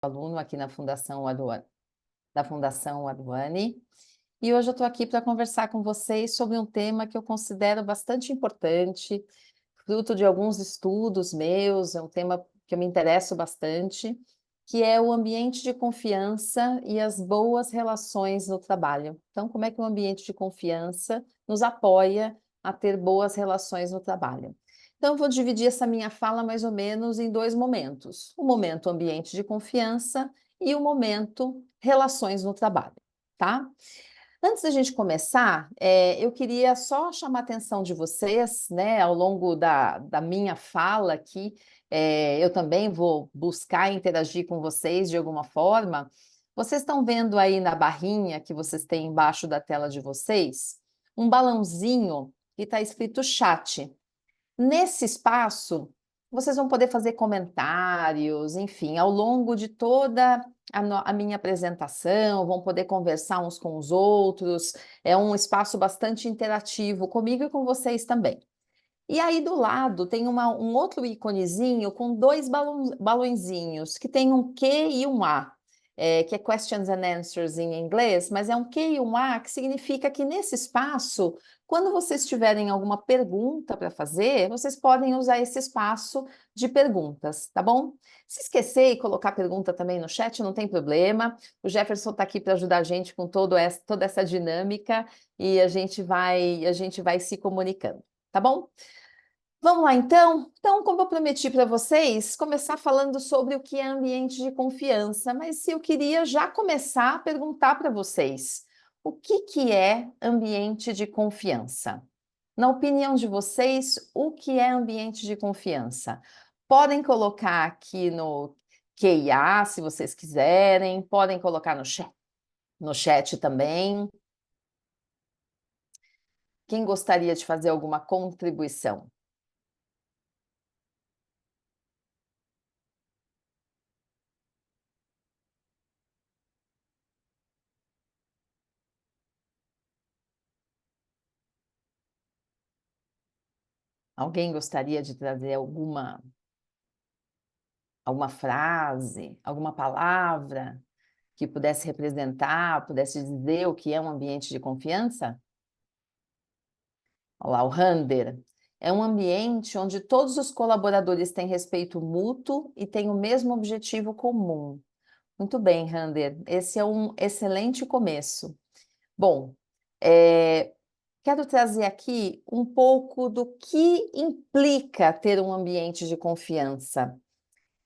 aluno aqui na da Fundação Aduane, e hoje eu estou aqui para conversar com vocês sobre um tema que eu considero bastante importante, fruto de alguns estudos meus, é um tema que eu me interesso bastante, que é o ambiente de confiança e as boas relações no trabalho. Então, como é que o ambiente de confiança nos apoia a ter boas relações no trabalho? Então, eu vou dividir essa minha fala mais ou menos em dois momentos: o momento ambiente de confiança e o momento relações no trabalho, tá? Antes da gente começar, eu queria só chamar a atenção de vocês, né, ao longo da minha fala aqui, eu também vou buscar interagir com vocês de alguma forma. Vocês estão vendo aí na barrinha que vocês têm embaixo da tela de vocês, um balãozinho que está escrito chat. Nesse espaço, vocês vão poder fazer comentários, enfim, ao longo de toda a minha apresentação, vão poder conversar uns com os outros. É um espaço bastante interativo comigo e com vocês também. E aí do lado tem um outro íconezinho com dois balõezinhos, que tem um Q e um A, que é Questions and Answers em inglês, mas é um Q e um A, que significa que nesse espaço, quando vocês tiverem alguma pergunta para fazer, vocês podem usar esse espaço de perguntas, tá bom? Se esquecer e colocar pergunta também no chat, não tem problema. O Jefferson está aqui para ajudar a gente com toda essa dinâmica e a gente vai se comunicando, tá bom? Vamos lá, então? Então, como eu prometi para vocês, começar falando sobre o que é ambiente de confiança, mas eu queria já começar a perguntar para vocês, o que é ambiente de confiança? Na opinião de vocês, o que é ambiente de confiança? Podem colocar aqui no QIA, se vocês quiserem, podem colocar no chat também. Quem gostaria de fazer alguma contribuição? Alguém gostaria de trazer alguma frase, alguma palavra que pudesse representar, pudesse dizer o que é um ambiente de confiança? Olha lá, o Rander. É um ambiente onde todos os colaboradores têm respeito mútuo e têm o mesmo objetivo comum. Muito bem, Rander. Esse é um excelente começo. Bom, quero trazer aqui um pouco do que implica ter um ambiente de confiança.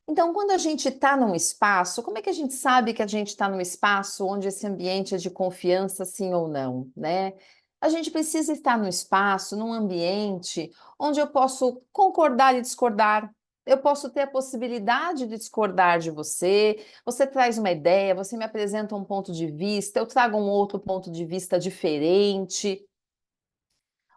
Então, quando a gente está num espaço, como é que a gente sabe que a gente está num espaço onde esse ambiente é de confiança, sim ou não, né? A gente precisa estar num espaço, num ambiente onde eu posso concordar e discordar. Eu posso ter a possibilidade de discordar de você. Você traz uma ideia, você me apresenta um ponto de vista, eu trago um outro ponto de vista diferente.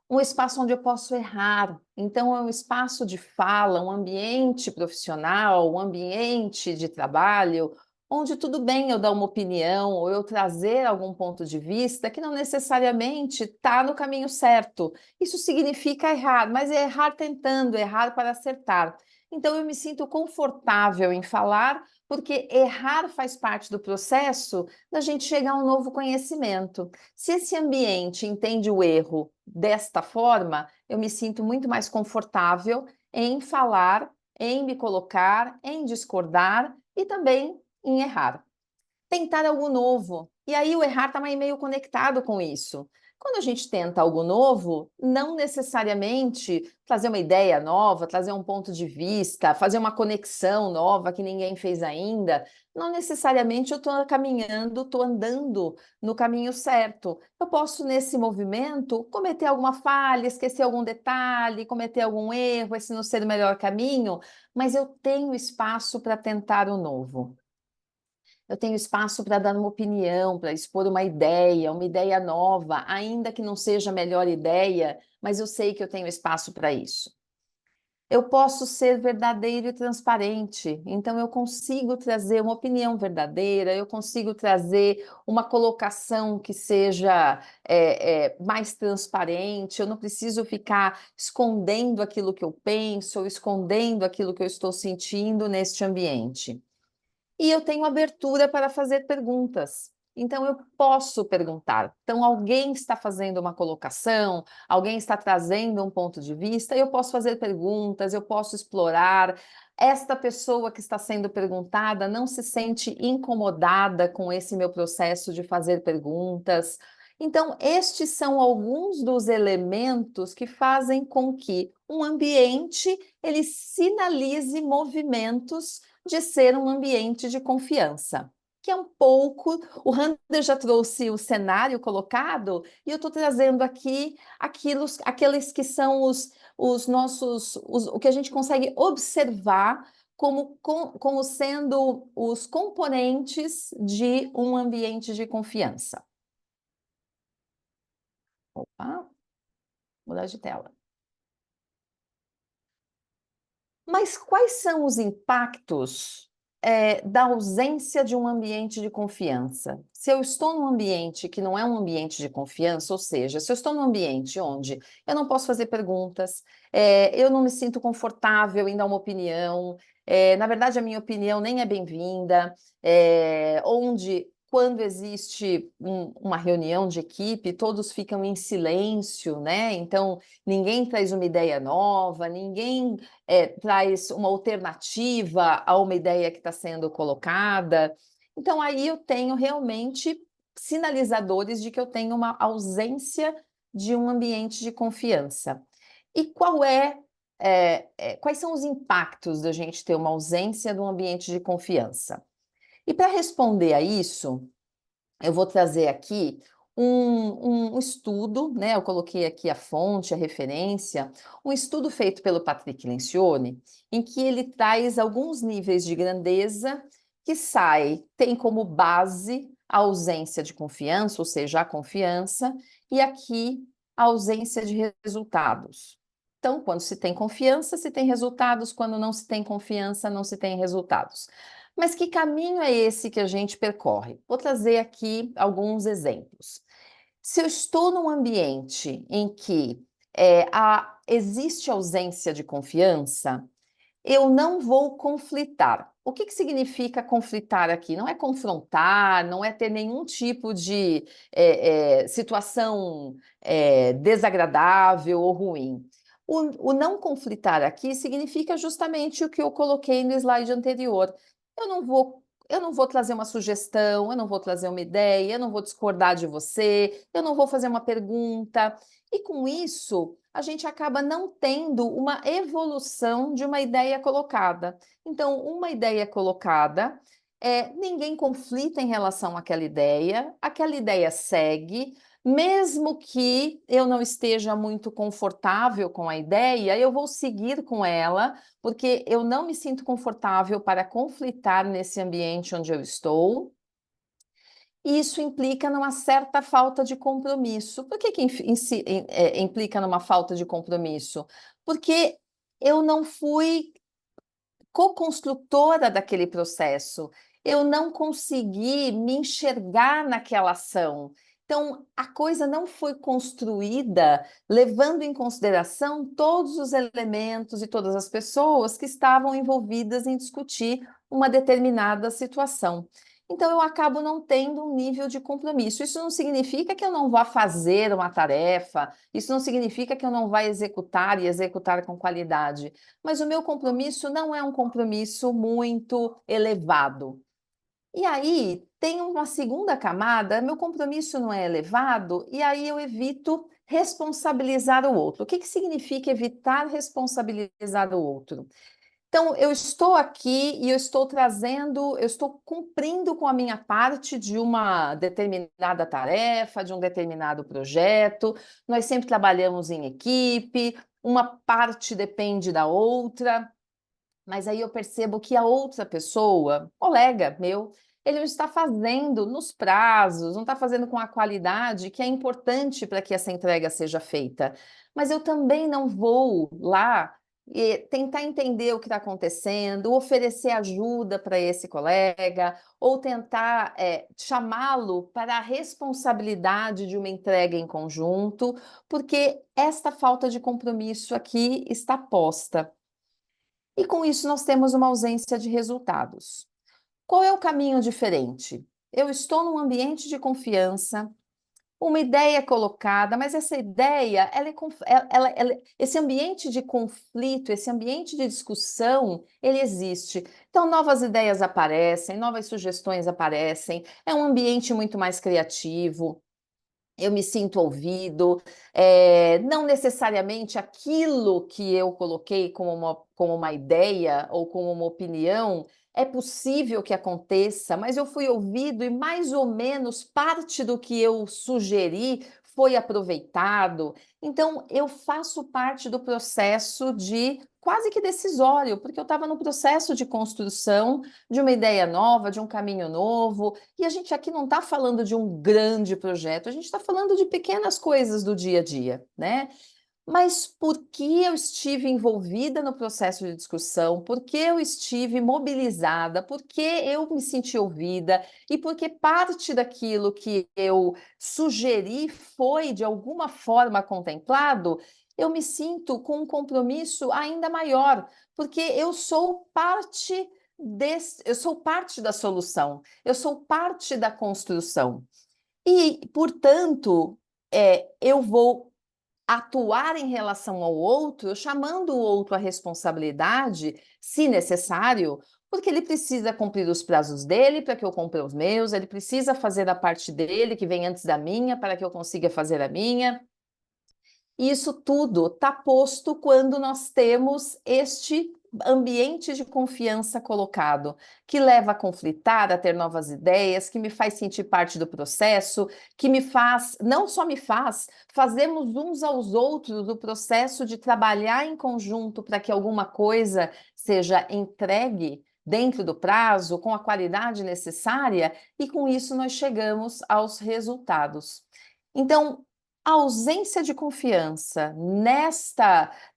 Um espaço onde eu posso errar. Então, é um espaço de fala, um ambiente profissional, um ambiente de trabalho, onde tudo bem eu dar uma opinião ou eu trazer algum ponto de vista que não necessariamente está no caminho certo. Isso significa errar, mas é errar tentando, errar para acertar. Então, eu me sinto confortável em falar, porque errar faz parte do processo da gente chegar a um novo conhecimento. Se esse ambiente entende o erro desta forma, eu me sinto muito mais confortável em falar, em me colocar, em discordar e também em errar. Tentar algo novo. E aí o errar está meio conectado com isso. Quando a gente tenta algo novo, não necessariamente trazer uma ideia nova, trazer um ponto de vista, fazer uma conexão nova que ninguém fez ainda, não necessariamente eu estou caminhando, estou andando no caminho certo. Eu posso, nesse movimento, cometer alguma falha, esquecer algum detalhe, cometer algum erro, esse não ser o melhor caminho, mas eu tenho espaço para tentar o novo. Eu tenho espaço para dar uma opinião, para expor uma ideia nova, ainda que não seja a melhor ideia, mas eu sei que eu tenho espaço para isso. Eu posso ser verdadeiro e transparente, então eu consigo trazer uma opinião verdadeira, eu consigo trazer uma colocação que seja mais transparente, eu não preciso ficar escondendo aquilo que eu penso, ou escondendo aquilo que eu estou sentindo neste ambiente. e eu tenho abertura para fazer perguntas. Então, eu posso perguntar. Então, alguém está fazendo uma colocação, alguém está trazendo um ponto de vista, eu posso fazer perguntas, eu posso explorar. Esta pessoa que está sendo perguntada não se sente incomodada com esse meu processo de fazer perguntas. Então, estes são alguns dos elementos que fazem com que um ambiente ele sinalize movimentos de ser um ambiente de confiança, que é um pouco, o Rander já trouxe o cenário colocado, e eu estou trazendo aqui aqueles que são os nossos, o que a gente consegue observar como sendo os componentes de um ambiente de confiança. Opa, mudar de tela. Mas quais são os impactos, da ausência de um ambiente de confiança? Se eu estou num ambiente que não é um ambiente de confiança, ou seja, se eu estou num ambiente onde eu não posso fazer perguntas, eu não me sinto confortável em dar uma opinião, na verdade a minha opinião nem é bem-vinda, onde quando existe uma reunião de equipe, todos ficam em silêncio, né? Então, ninguém traz uma ideia nova, ninguém traz uma alternativa a uma ideia que está sendo colocada. Então, aí eu tenho realmente sinalizadores de que eu tenho uma ausência de um ambiente de confiança. E quais são os impactos da gente ter uma ausência de um ambiente de confiança? E para responder a isso, eu vou trazer aqui um estudo, né? Eu coloquei aqui a fonte, a referência, um estudo feito pelo Patrick Lencioni, em que ele traz alguns níveis de grandeza que tem como base a ausência de confiança, ou seja, a confiança, e aqui a ausência de resultados. Então, quando se tem confiança, se tem resultados, quando não se tem confiança, não se tem resultados. Mas que caminho é esse que a gente percorre? Vou trazer aqui alguns exemplos. Se eu estou num ambiente em que existe ausência de confiança, eu não vou conflitar. O que significa conflitar aqui? Não é confrontar, não é ter nenhum tipo de situação desagradável ou ruim. O não conflitar aqui significa justamente o que eu coloquei no slide anterior. Eu não vou, eu não vou trazer uma sugestão, eu não vou trazer uma ideia, eu não vou discordar de você, eu não vou fazer uma pergunta. E com isso, a gente acaba não tendo uma evolução de uma ideia colocada. Então, uma ideia colocada, ninguém conflita em relação aquela ideia segue, mesmo que eu não esteja muito confortável com a ideia, eu vou seguir com ela, porque eu não me sinto confortável para conflitar nesse ambiente onde eu estou. E isso implica numa certa falta de compromisso. Por que implica numa falta de compromisso? Porque eu não fui co-construtora daquele processo, eu não consegui me enxergar naquela ação. Então, a coisa não foi construída levando em consideração todos os elementos e todas as pessoas que estavam envolvidas em discutir uma determinada situação. Então, eu acabo não tendo um nível de compromisso. Isso não significa que eu não vá fazer uma tarefa, isso não significa que eu não vá executar e executar com qualidade, mas o meu compromisso não é um compromisso muito elevado. E aí tem uma segunda camada, meu compromisso não é elevado, e aí eu evito responsabilizar o outro. O que significa evitar responsabilizar o outro? Então, eu estou aqui e eu estou trazendo, eu estou cumprindo com a minha parte de uma determinada tarefa, de um determinado projeto. Nós sempre trabalhamos em equipe, uma parte depende da outra, mas aí eu percebo que a outra pessoa, colega meu, ele não está fazendo nos prazos, não está fazendo com a qualidade que é importante para que essa entrega seja feita. Mas eu também não vou lá e tentar entender o que está acontecendo, oferecer ajuda para esse colega, ou tentar chamá-lo para a responsabilidade de uma entrega em conjunto, porque esta falta de compromisso aqui está posta. E com isso nós temos uma ausência de resultados. Qual é o caminho diferente? Eu estou num ambiente de confiança, uma ideia é colocada, mas essa ideia, esse ambiente de conflito, esse ambiente de discussão, ele existe. Então, novas ideias aparecem, novas sugestões aparecem, é um ambiente muito mais criativo. Eu me sinto ouvido, não necessariamente aquilo que eu coloquei como uma ideia ou como uma opinião é possível que aconteça, mas eu fui ouvido e mais ou menos parte do que eu sugeri foi aproveitado. Então, eu faço parte do processo de quase que decisório, porque eu estava no processo de construção de uma ideia nova, de um caminho novo, e a gente aqui não está falando de um grande projeto, a gente está falando de pequenas coisas do dia a dia, né? Mas porque eu estive envolvida no processo de discussão, porque eu estive mobilizada, porque eu me senti ouvida e porque parte daquilo que eu sugeri foi de alguma forma contemplado, eu me sinto com um compromisso ainda maior, porque eu sou parte da solução, eu sou parte da construção. E, portanto, eu vou atuar em relação ao outro, chamando o outro à responsabilidade, se necessário, porque ele precisa cumprir os prazos dele para que eu cumpra os meus, ele precisa fazer a parte dele, que vem antes da minha, para que eu consiga fazer a minha. E isso tudo está posto quando nós temos este ambiente de confiança colocado, que leva a conflitar, a ter novas ideias, que me faz sentir parte do processo, que me faz, não só me faz, fazemos uns aos outros o processo de trabalhar em conjunto para que alguma coisa seja entregue dentro do prazo, com a qualidade necessária, e com isso nós chegamos aos resultados. Então, a ausência de confiança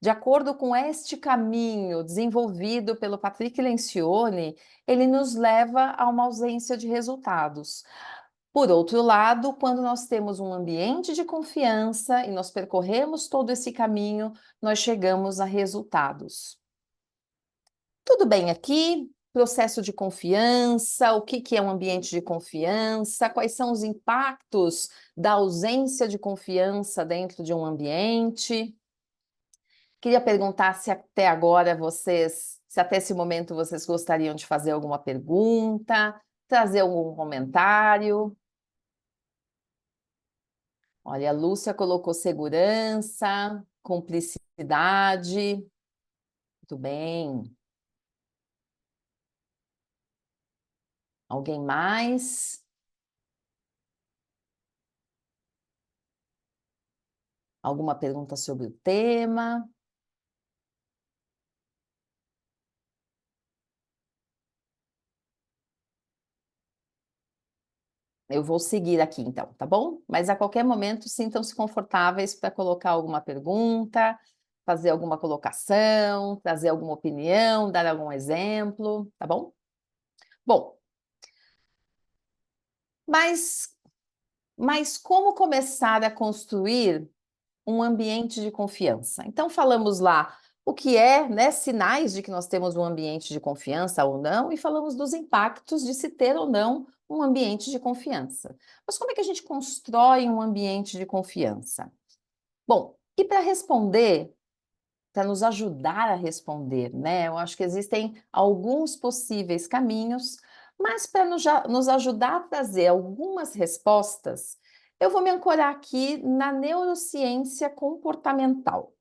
de acordo com este caminho desenvolvido pelo Patrick Lencioni, ele nos leva a uma ausência de resultados. Por outro lado, quando nós temos um ambiente de confiança e nós percorremos todo esse caminho, nós chegamos a resultados. Tudo bem aqui? Processo de confiança, o que é um ambiente de confiança, quais são os impactos da ausência de confiança dentro de um ambiente. Queria perguntar se até agora se até esse momento vocês gostariam de fazer alguma pergunta, trazer algum comentário. Olha, a Lúcia colocou segurança, cumplicidade. Muito bem. Alguém mais? Alguma pergunta sobre o tema? Eu vou seguir aqui então, tá bom? Mas a qualquer momento sintam-se confortáveis para colocar alguma pergunta, fazer alguma colocação, trazer alguma opinião, dar algum exemplo, tá bom? Bom, mas, mas como começar a construir um ambiente de confiança? Então, falamos lá o que é, né, sinais de que nós temos um ambiente de confiança ou não, e falamos dos impactos de se ter ou não um ambiente de confiança. Mas como é que a gente constrói um ambiente de confiança? Bom, e para responder, para nos ajudar a responder, né? Eu acho que existem alguns possíveis caminhos, mas para nos ajudar a trazer algumas respostas, eu vou me ancorar aqui na neurociência comportamental.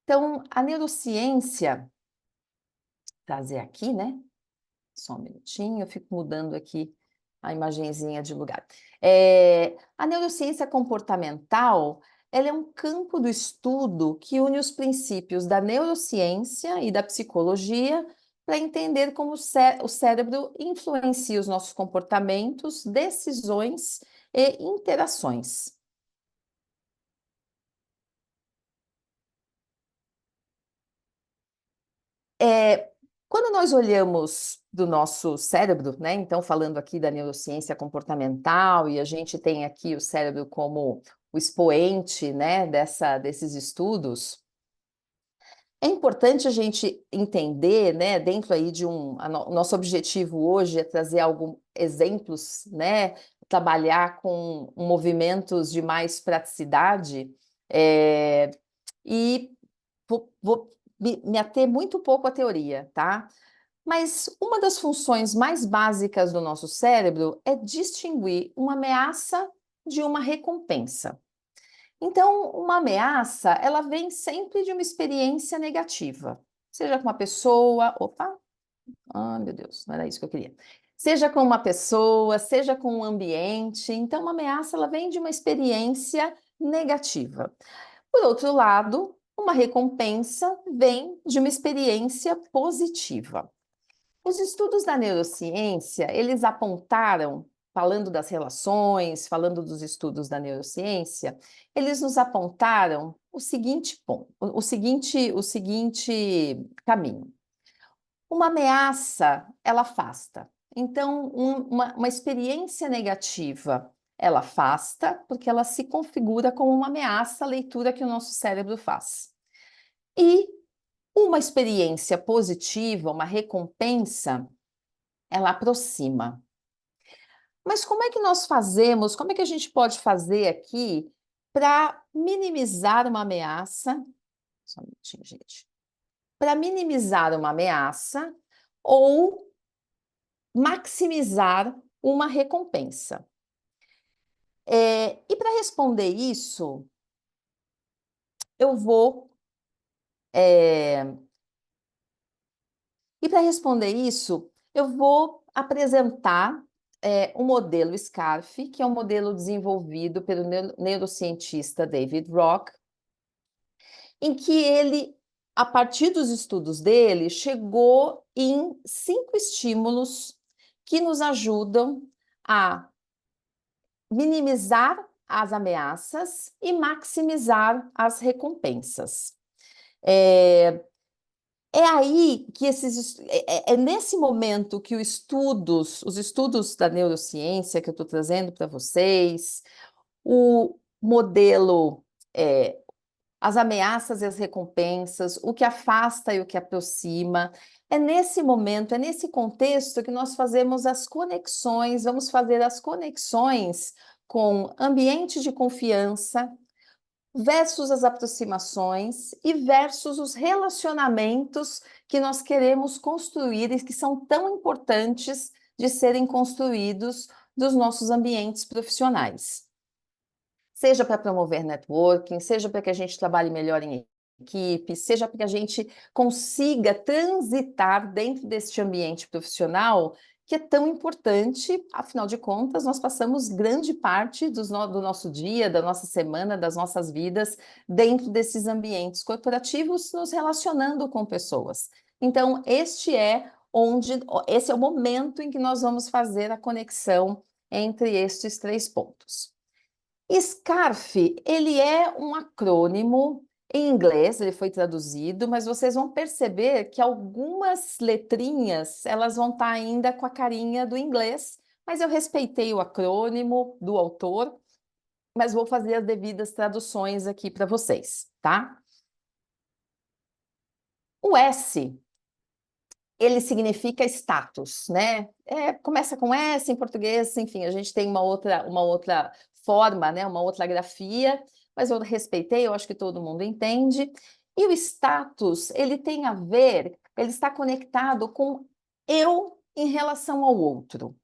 Então, a neurociência, trazer aqui, né? Só um minutinho, eu fico mudando aqui a imagenzinha de lugar. A neurociência comportamental, ela é um campo do estudo que une os princípios da neurociência e da psicologia para entender como o cérebro influencia os nossos comportamentos, decisões e interações. É, quando nós olhamos do nosso cérebro, né? Então, falando aqui da neurociência comportamental, e a gente tem aqui o cérebro como o expoente, né, desses estudos, É importante a gente entender, né, dentro aí de o nosso objetivo hoje é trazer alguns exemplos, né, trabalhar com movimentos de mais praticidade, é, e vou me ater muito pouco à teoria, tá? Mas uma das funções mais básicas do nosso cérebro é distinguir uma ameaça de uma recompensa. Então, uma ameaça, ela vem sempre de uma experiência negativa. Seja com uma pessoa, opa, ah, meu Deus, não era isso que eu queria. Seja com uma pessoa, seja com um ambiente. Então, uma ameaça, ela vem de uma experiência negativa. Por outro lado, uma recompensa vem de uma experiência positiva. Os estudos da neurociência, eles apontaram, falando das relações, falando dos estudos da neurociência, eles nos apontaram o seguinte ponto, o seguinte caminho. Uma ameaça, ela afasta. Então, uma experiência negativa, ela afasta, porque ela se configura como uma ameaça à leitura que o nosso cérebro faz. E uma experiência positiva, uma recompensa, ela aproxima. Mas como é que nós fazemos, como é que a gente pode fazer aqui para minimizar uma ameaça? Só um minutinho, gente. Para minimizar uma ameaça ou maximizar uma recompensa. E para responder isso, eu vou. E para responder isso, eu vou apresentar o modelo SCARF, que é um modelo desenvolvido pelo neurocientista David Rock, em que ele, a partir dos estudos dele, chegou em 5 estímulos que nos ajudam a minimizar as ameaças e maximizar as recompensas. É aí que é nesse momento que os estudos da neurociência que eu estou trazendo para vocês, o modelo, as ameaças e as recompensas, o que afasta e o que aproxima, é nesse momento, é nesse contexto que nós fazemos as conexões, vamos fazer as conexões com ambiente de confiança, versus as aproximações e versus os relacionamentos que nós queremos construir e que são tão importantes de serem construídos dos nossos ambientes profissionais. Seja para promover networking, seja para que a gente trabalhe melhor em equipe, seja para que a gente consiga transitar dentro deste ambiente profissional que é tão importante, afinal de contas, nós passamos grande parte do nosso dia, da nossa semana, das nossas vidas dentro desses ambientes corporativos, nos relacionando com pessoas. Então, esse é o momento em que nós vamos fazer a conexão entre estes 3 pontos. SCARF, ele é um acrônimo em inglês, ele foi traduzido, mas vocês vão perceber que algumas letrinhas, elas vão estar ainda com a carinha do inglês, mas eu respeitei o acrônimo do autor, mas vou fazer as devidas traduções aqui para vocês, tá? O S, ele significa status, né? Começa com S em português, enfim, a gente tem uma outra forma, né? Uma outra grafia, mas eu respeitei, eu acho que todo mundo entende. E o status, ele tem a ver, ele está conectado com eu em relação ao outro.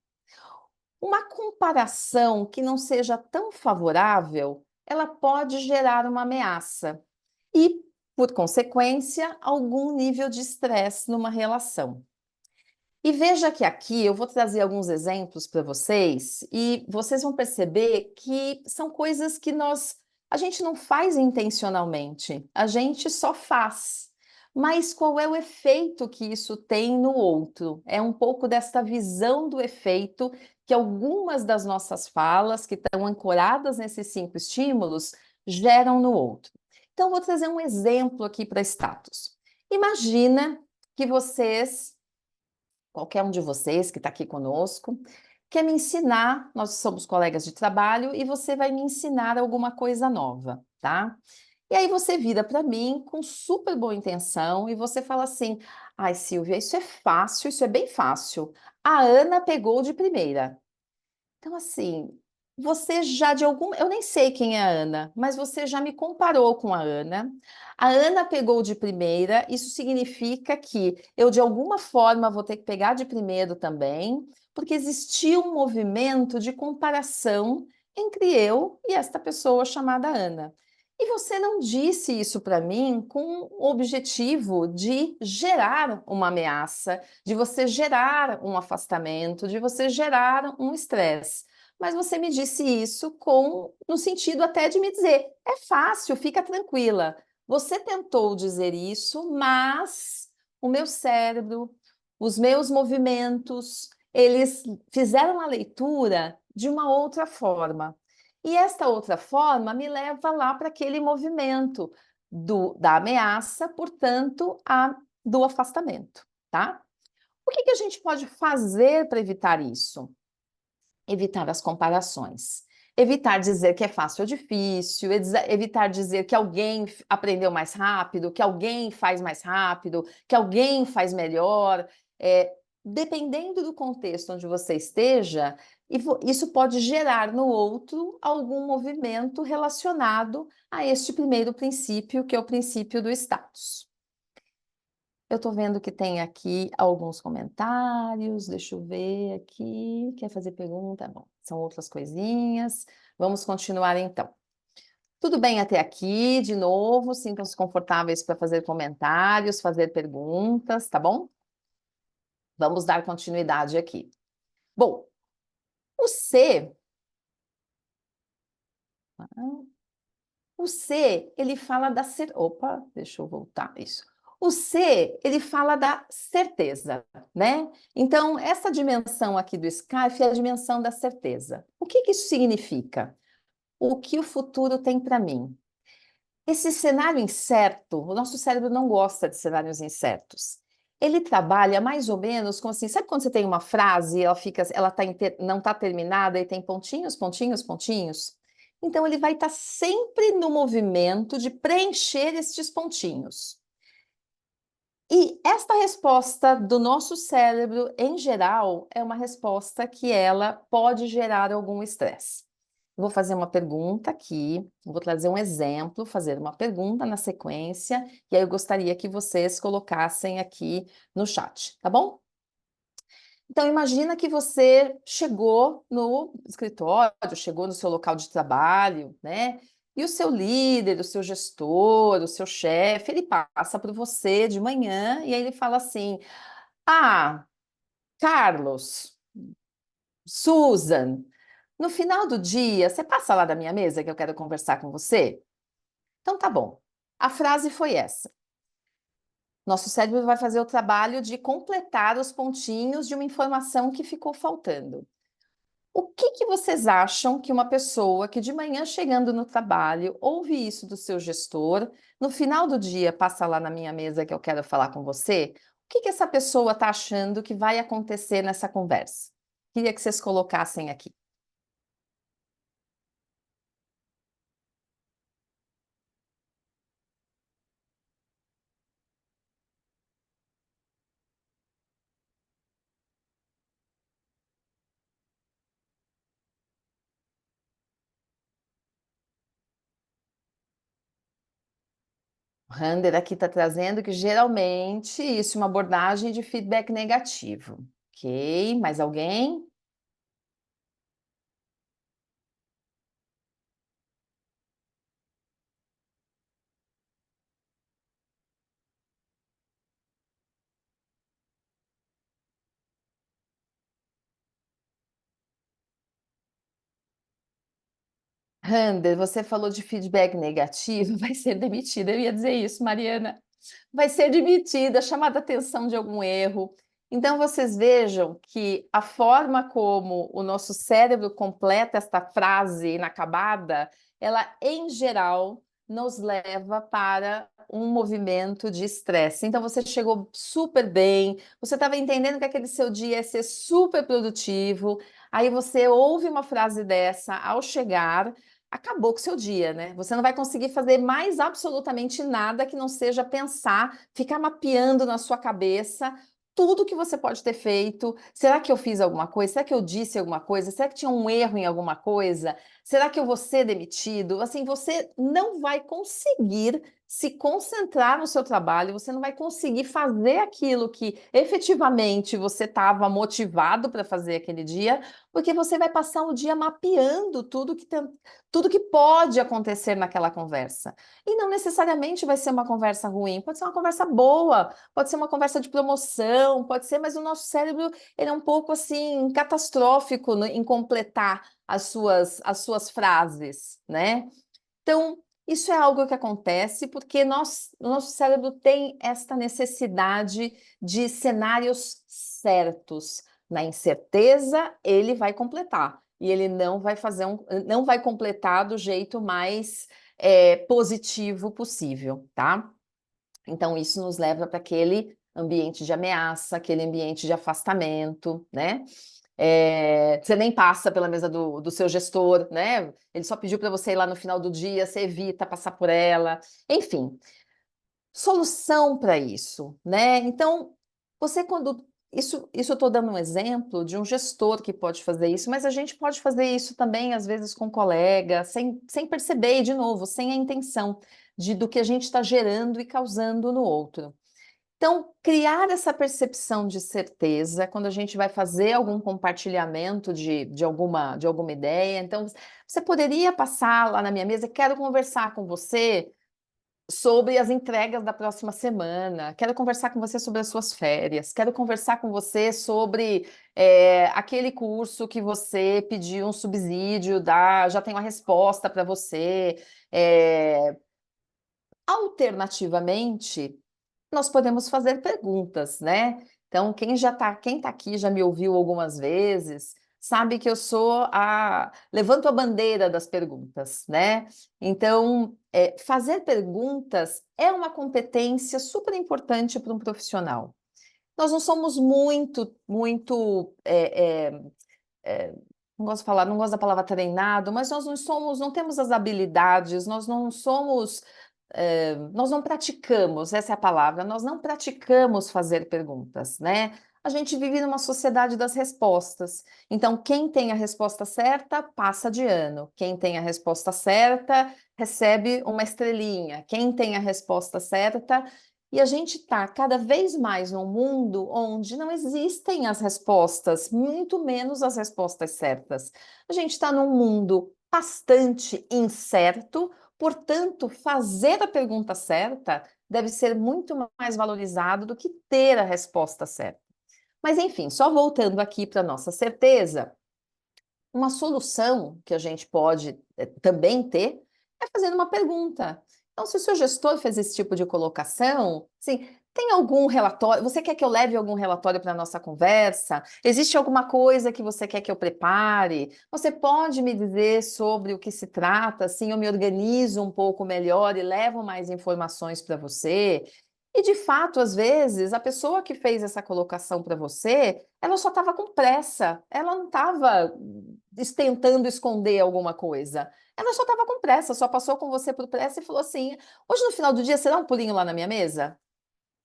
Uma comparação que não seja tão favorável, ela pode gerar uma ameaça e, por consequência, algum nível de estresse numa relação. E veja que aqui eu vou trazer alguns exemplos para vocês e vocês vão perceber que são coisas que a gente não faz intencionalmente, a gente só faz. Mas qual é o efeito que isso tem no outro? É um pouco desta visão do efeito que algumas das nossas falas, que estão ancoradas nesses 5 estímulos, geram no outro. Então, vou trazer um exemplo aqui para status. Imagina que qualquer um de vocês que está aqui conosco, quer me ensinar, nós somos colegas de trabalho, e você vai me ensinar alguma coisa nova, tá? E aí você vira para mim com super boa intenção e você fala assim: ai, Silvia, isso é fácil, isso é bem fácil. A Ana pegou de primeira. Então, assim, você já de algum. Eu nem sei quem é a Ana, mas você já me comparou com a Ana. A Ana pegou de primeira, isso significa que eu, de alguma forma, vou ter que pegar de primeiro também, porque existia um movimento de comparação entre eu e esta pessoa chamada Ana. E você não disse isso para mim com o objetivo de gerar uma ameaça, de você gerar um afastamento, de você gerar um estresse. Mas você me disse isso com no sentido até de me dizer, é fácil, fica tranquila. Você tentou dizer isso, mas o meu cérebro, os meus movimentos, eles fizeram a leitura de uma outra forma. E esta outra forma me leva lá para aquele movimento da ameaça, portanto, do afastamento, tá? O que a gente pode fazer para evitar isso? Evitar as comparações. Evitar dizer que é fácil ou difícil, evitar dizer que alguém aprendeu mais rápido, que alguém faz mais rápido, que alguém faz melhor. Dependendo do contexto onde você esteja, isso pode gerar no outro algum movimento relacionado a este primeiro princípio, que é o princípio do status. Eu estou vendo que tem aqui alguns comentários, deixa eu ver aqui. Quer fazer pergunta? Bom, são outras coisinhas. Vamos continuar então. Tudo bem até aqui? De novo, sintam-se confortáveis para fazer comentários, fazer perguntas, tá bom? Vamos dar continuidade aqui. Bom, o C, ele fala da Opa, deixa eu voltar, isso. O C, ele fala da certeza, né? Então, essa dimensão aqui do Scarf é a dimensão da certeza. O que isso significa? O que o futuro tem para mim? Esse cenário incerto, o nosso cérebro não gosta de cenários incertos. Ele trabalha mais ou menos como assim, sabe quando você tem uma frase, ela não está terminada e tem pontinhos, pontinhos, pontinhos? Então ele vai estar sempre no movimento de preencher estes pontinhos. E esta resposta do nosso cérebro, em geral, é uma resposta que ela pode gerar algum estresse. Vou fazer uma pergunta aqui, vou trazer um exemplo, fazer uma pergunta na sequência, e aí eu gostaria que vocês colocassem aqui no chat, tá bom? Então, imagina que você chegou no escritório, chegou no seu local de trabalho, né? E o seu líder, o seu gestor, o seu chefe, ele passa por você de manhã e aí ele fala assim: Ah, Carlos, Susan, no final do dia, você passa lá da minha mesa que eu quero conversar com você? Então tá bom. A frase foi essa. Nosso cérebro vai fazer o trabalho de completar os pontinhos de uma informação que ficou faltando. O que vocês acham que uma pessoa que de manhã chegando no trabalho ouve isso do seu gestor, no final do dia passa lá na minha mesa que eu quero falar com você? O que essa pessoa está achando que vai acontecer nessa conversa? Queria que vocês colocassem aqui. O Rander aqui está trazendo que geralmente isso é uma abordagem de feedback negativo. Ok, mais alguém? Rander, você falou de feedback negativo, vai ser demitida. Eu ia dizer isso, Mariana. Vai ser demitida, chamada a atenção de algum erro. Então, vocês vejam que a forma como o nosso cérebro completa esta frase inacabada, ela, em geral, nos leva para um movimento de estresse. Então, você chegou super bem, você estava entendendo que aquele seu dia ia ser super produtivo, aí você ouve uma frase dessa ao chegar, acabou com o seu dia, né? Você não vai conseguir fazer mais absolutamente nada que não seja pensar, ficar mapeando na sua cabeça tudo que você pode ter feito. Será que eu fiz alguma coisa? Será que eu disse alguma coisa? Será que tinha um erro em alguma coisa? Será que eu vou ser demitido? Assim, você não vai conseguir se concentrar no seu trabalho, você não vai conseguir fazer aquilo que efetivamente você estava motivado para fazer aquele dia, porque você vai passar o dia mapeando tudo que pode acontecer naquela conversa. E não necessariamente vai ser uma conversa ruim, pode ser uma conversa boa, pode ser uma conversa de promoção, pode ser, mas o nosso cérebro ele é um pouco assim catastrófico em completar as suas frases, né? Então, isso é algo que acontece porque o nosso cérebro tem esta necessidade de cenários certos. Na incerteza, ele vai completar. E ele não vai completar do jeito mais positivo possível, tá? Então, isso nos leva para aquele ambiente de ameaça, aquele ambiente de afastamento, né? Você nem passa pela mesa do seu gestor, né? Ele só pediu para você ir lá no final do dia, você evita passar por ela. Enfim, solução para isso, né? Então, você quando. Isso eu estou dando um exemplo de um gestor que pode fazer isso, mas a gente pode fazer isso também, às vezes, com colega, sem perceber, e de novo, sem a intenção do que a gente está gerando e causando no outro. Então, criar essa percepção de certeza quando a gente vai fazer algum compartilhamento de alguma ideia. Então, você poderia passar lá na minha mesa, quero conversar com você sobre as entregas da próxima semana, quero conversar com você sobre as suas férias, quero conversar com você sobre aquele curso que você pediu um subsídio, já tem uma resposta para você. Alternativamente, nós podemos fazer perguntas, né? Então, quem tá aqui já me ouviu algumas vezes, sabe que eu levanto a bandeira das perguntas, né? Então, fazer perguntas é uma competência super importante para um profissional. Nós não somos muito, não gosto de falar, não gosto da palavra treinado, mas nós não temos as habilidades, nós não praticamos, essa é a palavra, nós não praticamos fazer perguntas, né? A gente vive numa sociedade das respostas. Então, quem tem a resposta certa, passa de ano. Quem tem a resposta certa, recebe uma estrelinha. Quem tem a resposta certa. E a gente está cada vez mais num mundo onde não existem as respostas, muito menos as respostas certas. A gente está num mundo bastante incerto. Portanto, fazer a pergunta certa deve ser muito mais valorizado do que ter a resposta certa. Mas, enfim, só voltando aqui para a nossa certeza, uma solução que a gente pode também ter é fazendo uma pergunta. Então, se o seu gestor fez esse tipo de colocação, assim, tem algum relatório? Você quer que eu leve algum relatório para a nossa conversa? Existe alguma coisa que você quer que eu prepare? Você pode me dizer sobre o que se trata? Assim, eu me organizo um pouco melhor e levo mais informações para você. E de fato, às vezes, a pessoa que fez essa colocação para você, ela só estava com pressa, ela não estava tentando esconder alguma coisa. Ela só estava com pressa, só passou com você por pressa e falou assim: hoje no final do dia você dá um pulinho lá na minha mesa,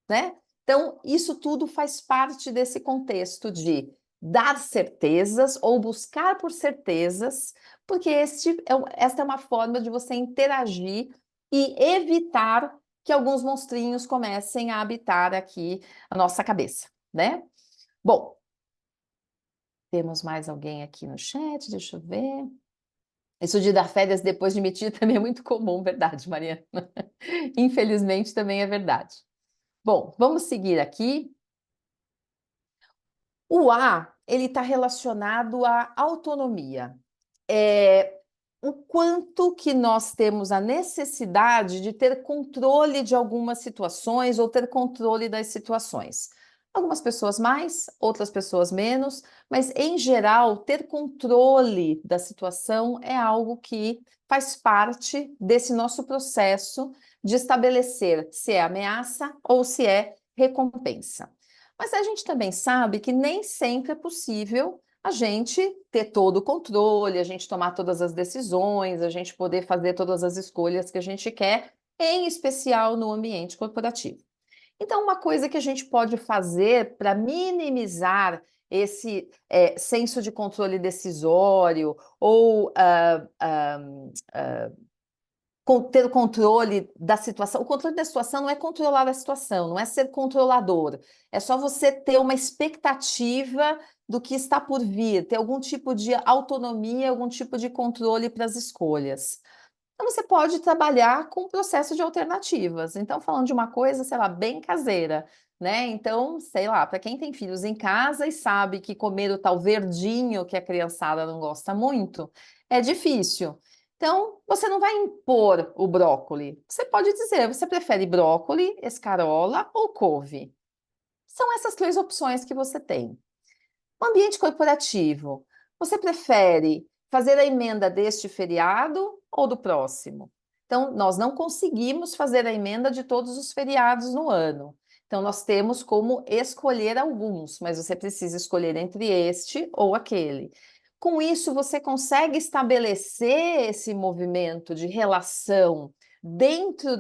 né? Então, isso tudo faz parte desse contexto de dar certezas ou buscar por certezas, porque esta é uma forma de você interagir e evitar que alguns monstrinhos comecem a habitar aqui a nossa cabeça, né? Bom, temos mais alguém aqui no chat, deixa eu ver. Isso de dar férias depois de emitir também é muito comum, verdade, Mariana? Infelizmente também é verdade. Bom, vamos seguir aqui. O A, ele está relacionado à autonomia. O quanto que nós temos a necessidade de ter controle de algumas situações ou ter controle das situações. Algumas pessoas mais, outras pessoas menos, mas em geral, ter controle da situação é algo que faz parte desse nosso processo de estabelecer se é ameaça ou se é recompensa. Mas a gente também sabe que nem sempre é possível A gente ter todo o controle, a gente tomar todas as decisões, a gente poder fazer todas as escolhas que a gente quer, em especial no ambiente corporativo. Então, uma coisa que a gente pode fazer para minimizar esse senso de controle decisório ou ter o controle da situação. O controle da situação não é controlar a situação, não é ser controlador. É só você ter uma expectativa do que está por vir, ter algum tipo de autonomia, algum tipo de controle para as escolhas. Então, você pode trabalhar com o processo de alternativas. Então, falando de uma coisa, sei lá, bem caseira, né? Então, sei lá, para quem tem filhos em casa e sabe que comer o tal verdinho que a criançada não gosta muito, é difícil. Então, você não vai impor o brócoli. Você pode dizer, você prefere brócoli, escarola ou couve? São essas três opções que você tem. O ambiente corporativo, você prefere fazer a emenda deste feriado ou do próximo? Então, nós não conseguimos fazer a emenda de todos os feriados no ano. Então, nós temos como escolher alguns, mas você precisa escolher entre este ou aquele. Com isso, você consegue estabelecer esse movimento de relação dentro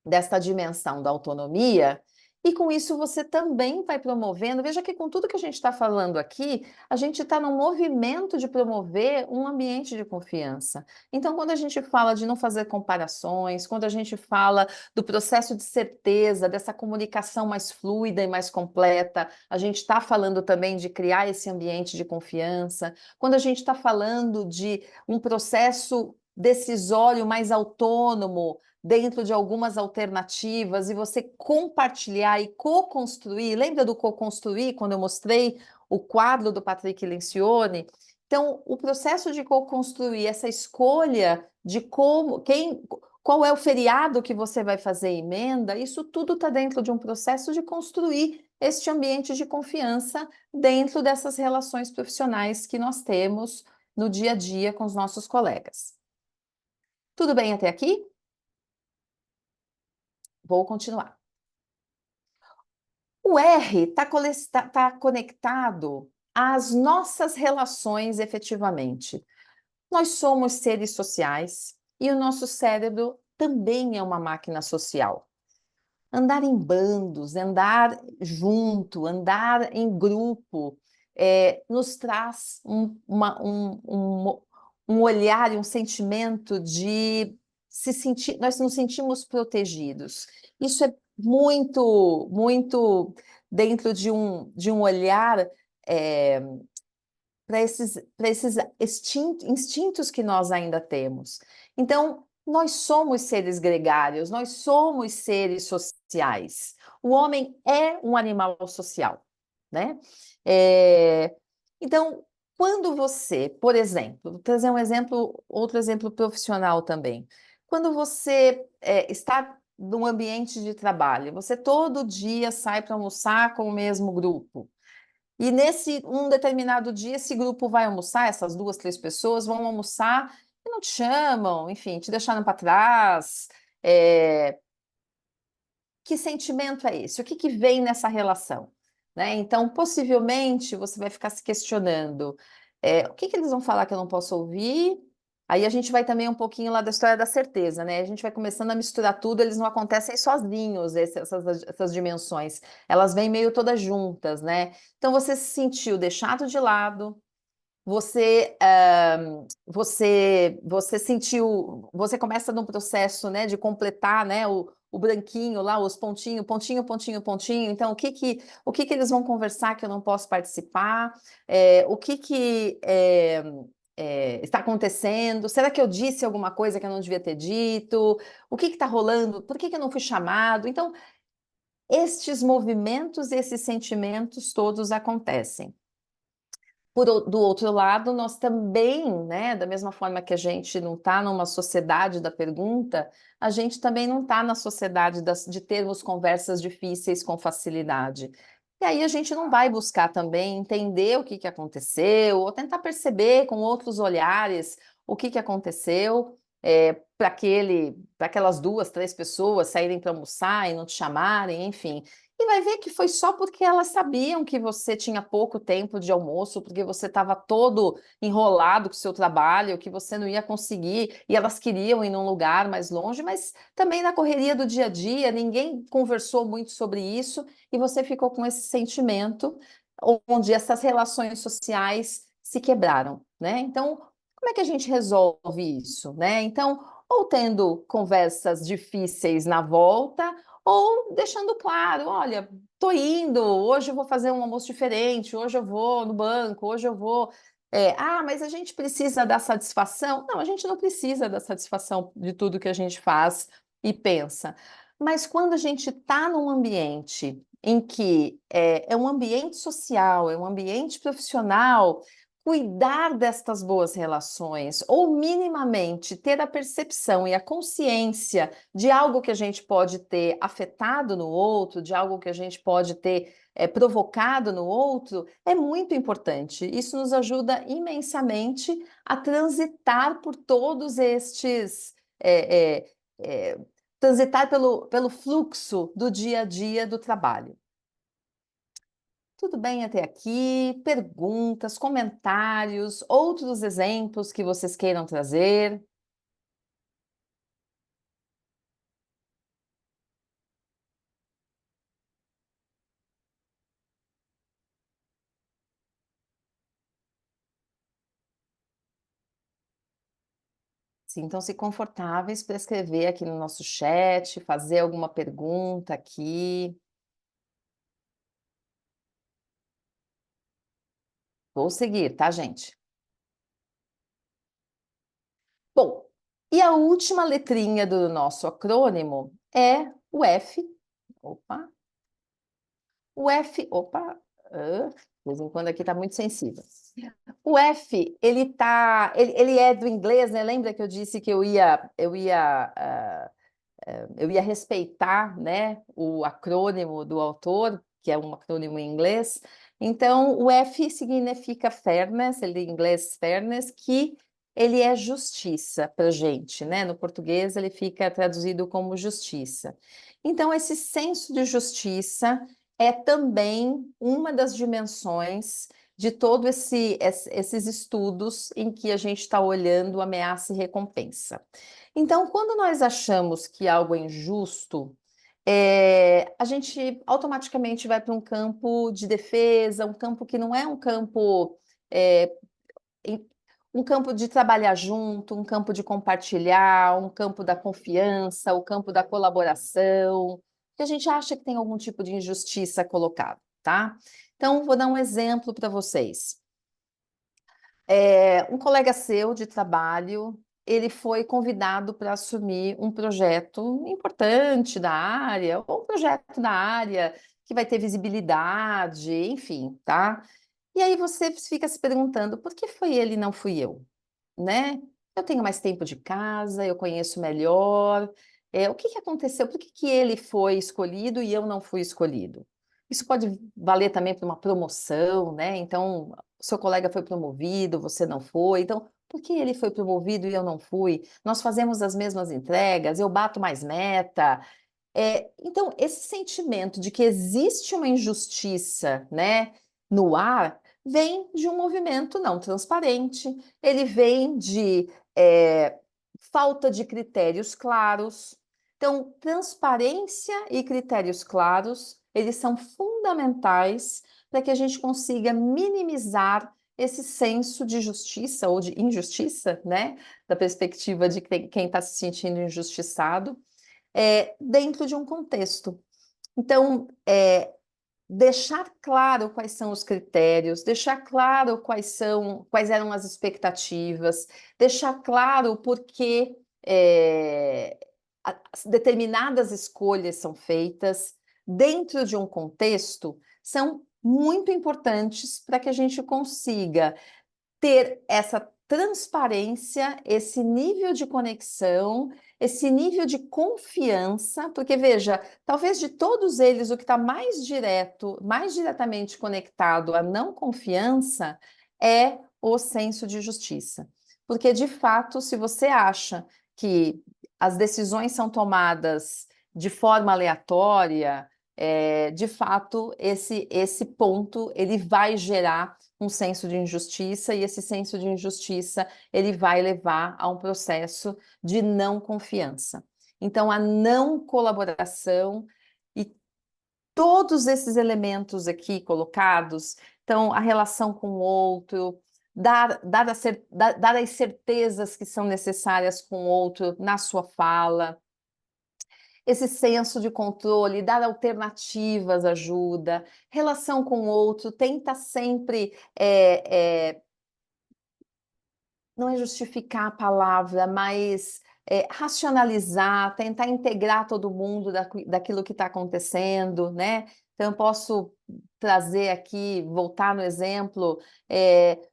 desta dimensão da autonomia, e com isso você também vai promovendo. Veja que com tudo que a gente está falando aqui, a gente está num movimento de promover um ambiente de confiança. Então, quando a gente fala de não fazer comparações, quando a gente fala do processo de certeza, dessa comunicação mais fluida e mais completa, a gente está falando também de criar esse ambiente de confiança. Quando a gente está falando de um processo decisório mais autônomo, dentro de algumas alternativas e você compartilhar e co-construir. Lembra do co-construir, quando eu mostrei o quadro do Patrick Lencioni? Então, o processo de co-construir, essa escolha de qual é o feriado que você vai fazer emenda, isso tudo está dentro de um processo de construir este ambiente de confiança dentro dessas relações profissionais que nós temos no dia a dia com os nossos colegas. Tudo bem até aqui? Vou continuar. O R está conectado às nossas relações efetivamente. Nós somos seres sociais e o nosso cérebro também é uma máquina social. Andar em bandos, andar junto, andar em grupo, nos traz um olhar e um sentimento de se sentir, nós nos sentimos protegidos. Isso é muito, muito dentro de um olhar para esses instintos que nós ainda temos. Então, nós somos seres gregários, nós somos seres sociais. O homem é um animal social, né? É, Então, quando você, por exemplo, vou trazer um exemplo, outro exemplo profissional também. Quando você está num ambiente de trabalho, você todo dia sai para almoçar com o mesmo grupo. E nesse um determinado dia, esse grupo vai almoçar, essas duas, três pessoas vão almoçar e não te chamam, enfim, te deixaram para trás. É, Que sentimento é esse? O que vem nessa relação? Né? Então, possivelmente, você vai ficar se questionando: o que eles vão falar que eu não posso ouvir? Aí a gente vai também um pouquinho lá da história da certeza, né? A gente vai começando a misturar tudo, eles não acontecem sozinhos, essas dimensões. Elas vêm meio todas juntas, né? Então, você se sentiu deixado de lado, você sentiu, você começa num processo, né, de completar, né, o branquinho lá, os pontinho, pontinho, pontinho, pontinho. Então, o que que eles vão conversar que eu não posso participar? Está acontecendo? Será que eu disse alguma coisa que eu não devia ter dito? O que está rolando? Por que eu não fui chamado? Então, estes movimentos, esses sentimentos todos acontecem. Do outro lado, nós também, né, da mesma forma que a gente não está numa sociedade da pergunta, a gente também não está na sociedade de termos conversas difíceis com facilidade. E aí a gente não vai buscar também entender o que aconteceu, ou tentar perceber com outros olhares o que aconteceu, para aquelas duas, três pessoas saírem para almoçar e não te chamarem, enfim. E vai ver que foi só porque elas sabiam que você tinha pouco tempo de almoço, porque você estava todo enrolado com o seu trabalho, que você não ia conseguir, e elas queriam ir num lugar mais longe, mas também na correria do dia a dia, ninguém conversou muito sobre isso, e você ficou com esse sentimento onde essas relações sociais se quebraram, né? Então, como é que a gente resolve isso, né? Então, ou tendo conversas difíceis na volta, ou deixando claro, olha, tô indo, hoje eu vou fazer um almoço diferente, hoje eu vou no banco, hoje eu vou. Mas a gente precisa dar satisfação? Não, a gente não precisa da satisfação de tudo que a gente faz e pensa. Mas quando a gente está num ambiente em que é um ambiente social, é um ambiente profissional, cuidar destas boas relações, ou minimamente ter a percepção e a consciência de algo que a gente pode ter afetado no outro, de algo que a gente pode ter provocado no outro, é muito importante. Isso nos ajuda imensamente a transitar por todos estes. Transitar pelo fluxo do dia a dia do trabalho. Tudo bem até aqui? Perguntas, comentários, outros exemplos que vocês queiram trazer? Sintam-se confortáveis para escrever aqui no nosso chat, fazer alguma pergunta aqui. Vou seguir, tá, gente? Bom, e a última letrinha do nosso acrônimo é o F. Opa, o F, opa, de vez em quando aqui está muito sensível. O F, ele é do inglês, né? Lembra que eu disse que eu ia respeitar, né, o acrônimo do autor, que é um acrônimo em inglês. Então, o F significa fairness, ele em inglês fairness, que ele é justiça para gente, né? No português ele fica traduzido como justiça. Então, esse senso de justiça é também uma das dimensões de todos esses estudos em que a gente está olhando ameaça e recompensa. Então, quando nós achamos que algo é injusto, a gente automaticamente vai para um campo de defesa, um campo que não é um campo, é, em- um campo de trabalhar junto, um campo de compartilhar, um campo da confiança, o campo da colaboração, que a gente acha que tem algum tipo de injustiça colocada, tá? Então, vou dar um exemplo para vocês. Um colega seu de trabalho, ele foi convidado para assumir um projeto importante da área, ou um projeto da área que vai ter visibilidade, enfim, tá? E aí você fica se perguntando, por que foi ele e não fui eu, né? Eu tenho mais tempo de casa, eu conheço melhor. O que que aconteceu? Por que que ele foi escolhido e eu não fui escolhido? Isso pode valer também para uma promoção, né? Então, o seu colega foi promovido, você não foi. Então, por que ele foi promovido e eu não fui? Nós fazemos as mesmas entregas, eu bato mais meta. Então, esse sentimento de que existe uma injustiça, né, no ar, vem de um movimento não transparente, ele vem de falta de critérios claros. Então, transparência e critérios claros, eles são fundamentais para que a gente consiga minimizar esse senso de justiça ou de injustiça, né, da perspectiva de quem está se sentindo injustiçado dentro de um contexto. Então, deixar claro quais são os critérios, deixar claro quais eram as expectativas, deixar claro por que determinadas escolhas são feitas dentro de um contexto são muito importantes para que a gente consiga ter essa transparência, esse nível de conexão, esse nível de confiança, porque veja, talvez de todos eles o que está mais direto, mais diretamente conectado à não confiança é o senso de justiça. Porque de fato, se você acha que as decisões são tomadas de forma aleatória, de fato, esse ponto ele vai gerar um senso de injustiça, e esse senso de injustiça ele vai levar a um processo de não confiança. Então, a não colaboração e todos esses elementos aqui colocados, então, a relação com o outro, dar as certezas que são necessárias com o outro na sua fala, esse senso de controle, dar alternativas ajuda, relação com o outro, tenta sempre, não é justificar a palavra, mas racionalizar, tentar integrar todo mundo daquilo que está acontecendo, né? Então, eu posso trazer aqui, voltar no exemplo,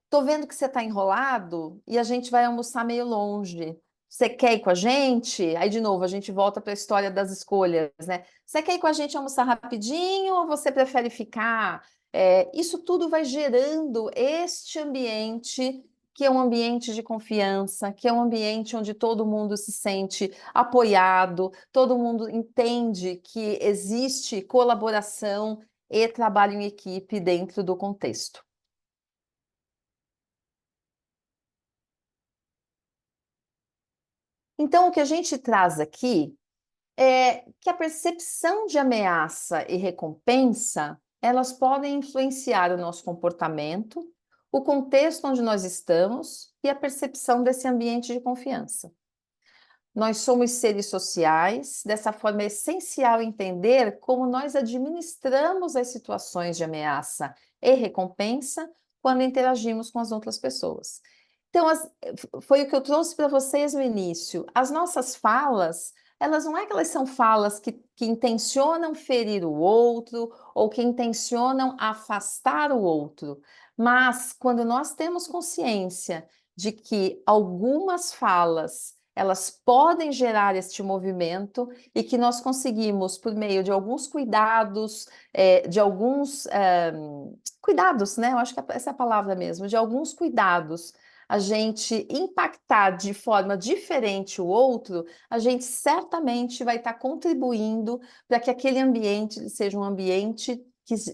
tô vendo que você está enrolado e a gente vai almoçar meio longe. Você quer ir com a gente? Aí, de novo, a gente volta para a história das escolhas, né? Você quer ir com a gente almoçar rapidinho ou você prefere ficar? Isso tudo vai gerando este ambiente que é um ambiente de confiança, que é um ambiente onde todo mundo se sente apoiado, todo mundo entende que existe colaboração e trabalho em equipe dentro do contexto. Então, o que a gente traz aqui é que a percepção de ameaça e recompensa, elas podem influenciar o nosso comportamento, o contexto onde nós estamos e a percepção desse ambiente de confiança. Nós somos seres sociais, dessa forma é essencial entender como nós administramos as situações de ameaça e recompensa quando interagimos com as outras pessoas. Então, foi o que eu trouxe para vocês no início. As nossas falas, elas não é que elas são falas que intencionam ferir o outro ou que intencionam afastar o outro, mas quando nós temos consciência de que algumas falas elas podem gerar este movimento e que nós conseguimos, por meio de alguns cuidados, de alguns cuidados, né? Eu acho que essa é a palavra mesmo, de alguns cuidados, a gente impactar de forma diferente o outro, a gente certamente vai estar contribuindo para que aquele ambiente seja um ambiente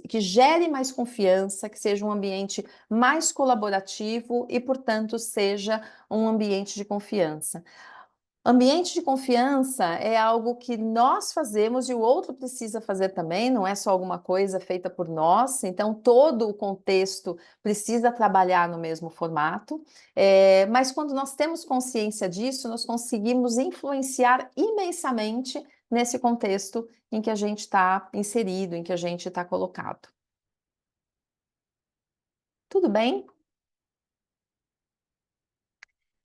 que gere mais confiança, que seja um ambiente mais colaborativo e, portanto, seja um ambiente de confiança. Ambiente de confiança é algo que nós fazemos e o outro precisa fazer também, não é só alguma coisa feita por nós, então todo o contexto precisa trabalhar no mesmo formato, mas quando nós temos consciência disso, nós conseguimos influenciar imensamente nesse contexto em que a gente está inserido, em que a gente está colocado. Tudo bem?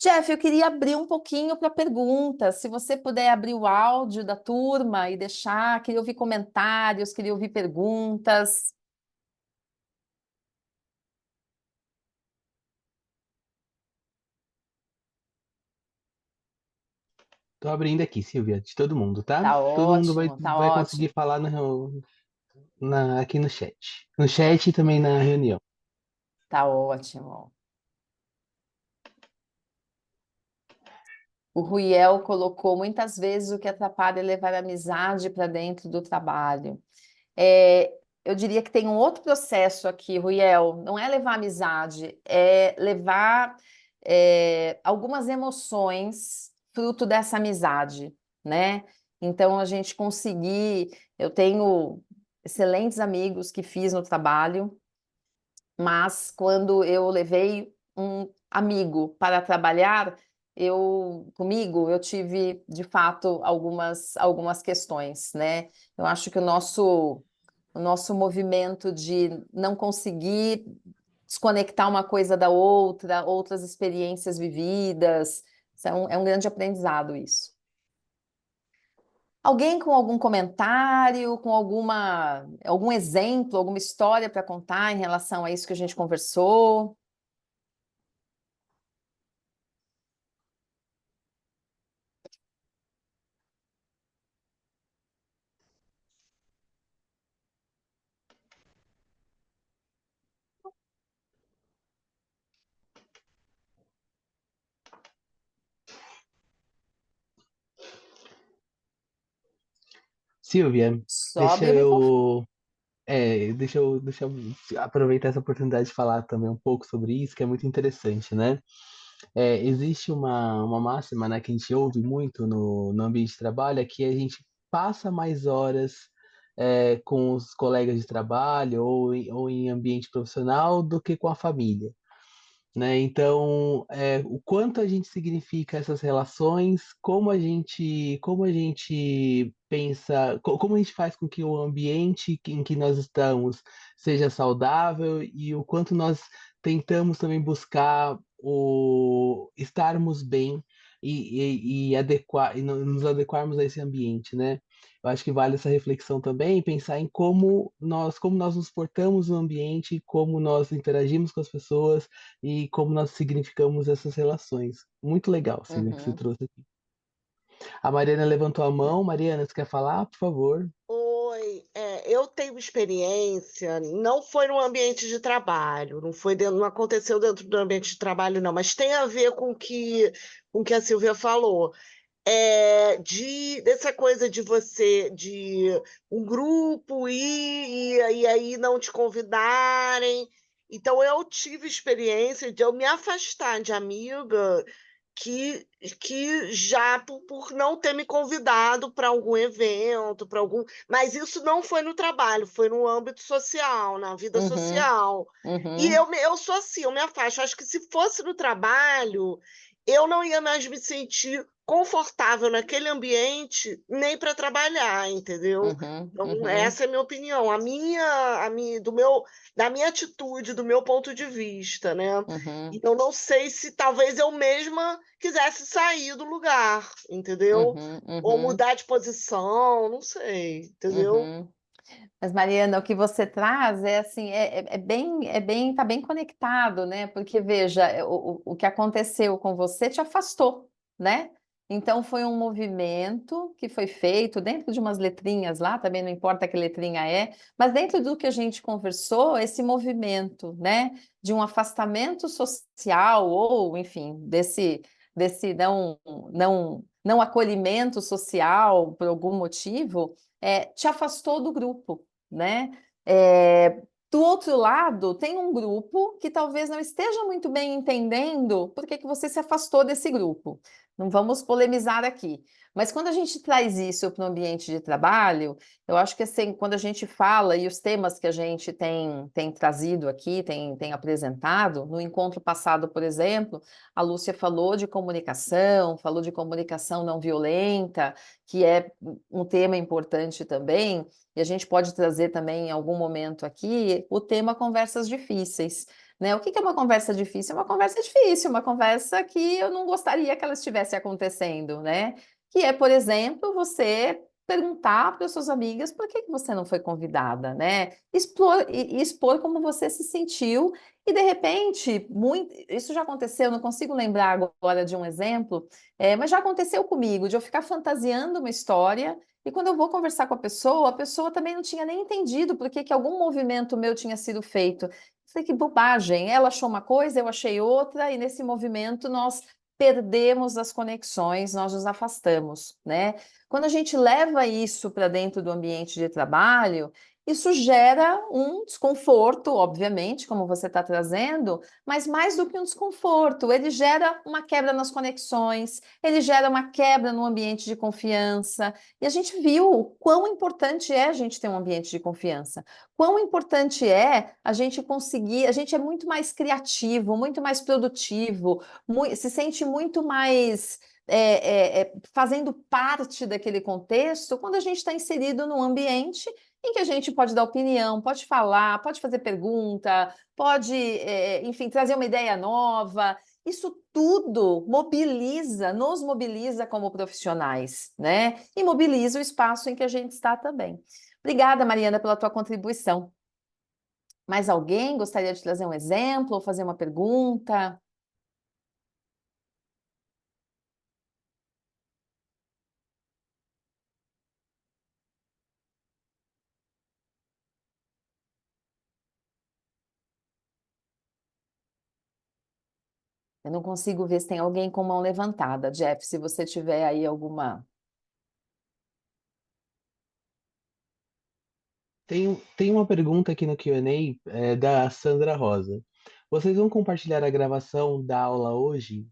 Jeff, eu queria abrir um pouquinho para perguntas. Se você puder abrir o áudio da turma e deixar, queria ouvir comentários, queria ouvir perguntas. Tô abrindo aqui, Silvia, de todo mundo, tá? Todo mundo vai, Tá vai conseguir ótimo, falar aqui no chat. No chat e também na reunião. tá ótimo. O Ruiel colocou muitas vezes o que atrapalha é levar a amizade para dentro do trabalho. É, eu diria que tem um outro processo aqui, Ruiel, não é levar amizade, é levar algumas emoções fruto dessa amizade, né? Então, a gente conseguir. Eu tenho excelentes amigos que fiz no trabalho, mas quando eu levei um amigo para trabalhar, eu tive de fato algumas questões, né? Eu acho que o nosso movimento de não conseguir desconectar uma coisa da outra, outras experiências vividas, é um grande aprendizado isso. Alguém com algum comentário, com algum exemplo, alguma história para contar em relação a isso que a gente conversou? Silvia, deixa Sobe o microfone. eu, deixa eu aproveitar essa oportunidade de falar também um pouco sobre isso, que é muito interessante, né? Existe uma máxima, né, que a gente ouve muito no ambiente de trabalho, é que a gente passa mais horas com os colegas de trabalho ou em ambiente profissional do que com a família, né? Então, o quanto a gente significa essas relações, como a gente pensa, como a gente faz com que o ambiente em que nós estamos seja saudável e o quanto nós tentamos também buscar o estarmos bem e nos adequarmos a esse ambiente, né? Eu acho que vale essa reflexão também, pensar em como nós nos portamos no ambiente, como nós interagimos com as pessoas e como nós significamos essas relações. Muito legal, Silvia, que você Uhum. trouxe aqui. A Mariana levantou a mão. Mariana, você quer falar, por favor? Oi, eu tenho experiência, não foi no ambiente de trabalho, não aconteceu dentro do ambiente de trabalho, não, mas tem a ver com que a Silvia falou. Dessa coisa de de um grupo ir e aí não te convidarem. Então, eu tive experiência de eu me afastar de amiga que, que já por não ter me convidado para algum evento, para algum. Mas isso não foi no trabalho, foi no âmbito social, na vida Uhum. social. E Uhum. eu sou assim, eu me afasto. Acho que se fosse no trabalho, eu não ia mais me sentir confortável naquele ambiente nem para trabalhar, entendeu? Uhum. Então, Uhum. essa é a minha opinião, da minha atitude, do meu ponto de vista, né? Uhum. Então, não sei se talvez eu mesma quisesse sair do lugar, entendeu? Uhum. Ou Uhum. mudar de posição, não sei, entendeu? Uhum. Mas, Mariana, o que você traz é assim, tá bem conectado, né? Porque veja, o que aconteceu com você te afastou, né? Então foi um movimento que foi feito dentro de umas letrinhas lá, também não importa que letrinha é, mas dentro do que a gente conversou, esse movimento, né? De um afastamento social, ou, enfim, desse não acolhimento social por algum motivo te afastou do grupo, né? É, do outro lado, tem um grupo que talvez não esteja muito bem entendendo por que que você se afastou desse grupo. Não vamos polemizar aqui. Mas quando a gente traz isso para o ambiente de trabalho, eu acho que assim, quando a gente fala e os temas que a gente tem trazido aqui, tem apresentado, no encontro passado, por exemplo, a Lúcia falou de comunicação não violenta, que é um tema importante também, e a gente pode trazer também em algum momento aqui o tema conversas difíceis. Né? O que que é uma conversa difícil? É uma conversa difícil, uma conversa que eu não gostaria que ela estivesse acontecendo, né? Que é, por exemplo, você perguntar para as suas amigas por que que você não foi convidada, né? Expor como você se sentiu e de repente, isso já aconteceu, não consigo lembrar agora de um exemplo, mas já aconteceu comigo de eu ficar fantasiando uma história e quando eu vou conversar com a pessoa também não tinha nem entendido por que que algum movimento meu tinha sido feito. Eu falei, que bobagem, ela achou uma coisa, eu achei outra, e nesse movimento nós perdemos as conexões, nós nos afastamos, né? Quando a gente leva isso para dentro do ambiente de trabalho, isso gera um desconforto, obviamente, como você está trazendo, mas mais do que um desconforto, ele gera uma quebra nas conexões, ele gera uma quebra no ambiente de confiança. E a gente viu o quão importante é a gente ter um ambiente de confiança, quão importante é a gente conseguir, a gente é muito mais criativo, muito mais produtivo, se sente muito mais. Fazendo parte daquele contexto quando a gente está inserido num ambiente em que a gente pode dar opinião, pode falar, pode fazer pergunta, pode, enfim, trazer uma ideia nova. Isso tudo nos mobiliza como profissionais, né? E mobiliza o espaço em que a gente está também. Obrigada, Mariana, pela tua contribuição. Mais alguém gostaria de trazer um exemplo ou fazer uma pergunta? Eu não consigo ver se tem alguém com mão levantada. Jeff, se você tiver aí alguma. Tem uma pergunta aqui no Q&A, da Sandra Rosa. Vocês vão compartilhar a gravação da aula hoje?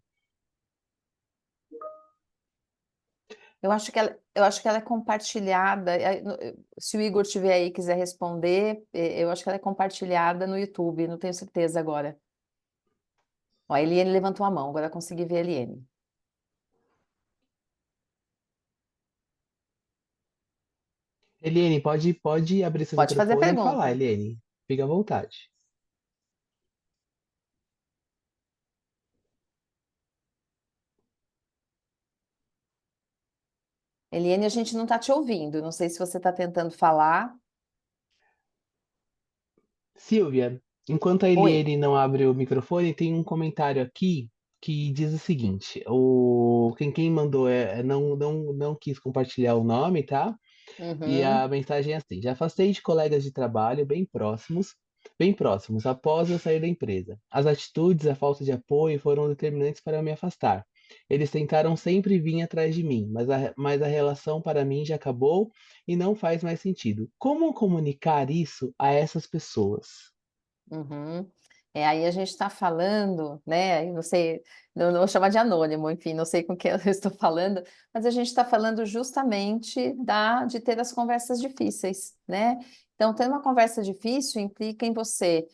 Eu acho que ela é compartilhada. Se o Igor tiver aí e quiser responder, eu acho que ela é compartilhada no YouTube, não tenho certeza agora. Ó, a Eliane levantou a mão, agora eu consegui ver a Eliane. Eliane, pode abrir seu Pode fazer a microfone e falar, pergunta. Eliane. Fica à vontade. Eliane, a gente não está te ouvindo. Não sei se você está tentando falar. Silvia, enquanto a Oi. Eliane não abre o microfone, tem um comentário aqui que diz o seguinte: quem mandou não quis compartilhar o nome, tá? E a Uhum, mensagem é assim: já afastei de colegas de trabalho bem próximos, após eu sair da empresa. As atitudes, a falta de apoio foram determinantes para eu me afastar. Eles tentaram sempre vir atrás de mim, mas a relação para mim já acabou e não faz mais sentido. Como comunicar isso a essas pessoas? uhum. Aí a gente está falando, né? Eu não sei, não vou chamar de anônimo, enfim, não sei com quem eu estou falando, mas a gente está falando justamente de ter as conversas difíceis, né? Então, ter uma conversa difícil implica em você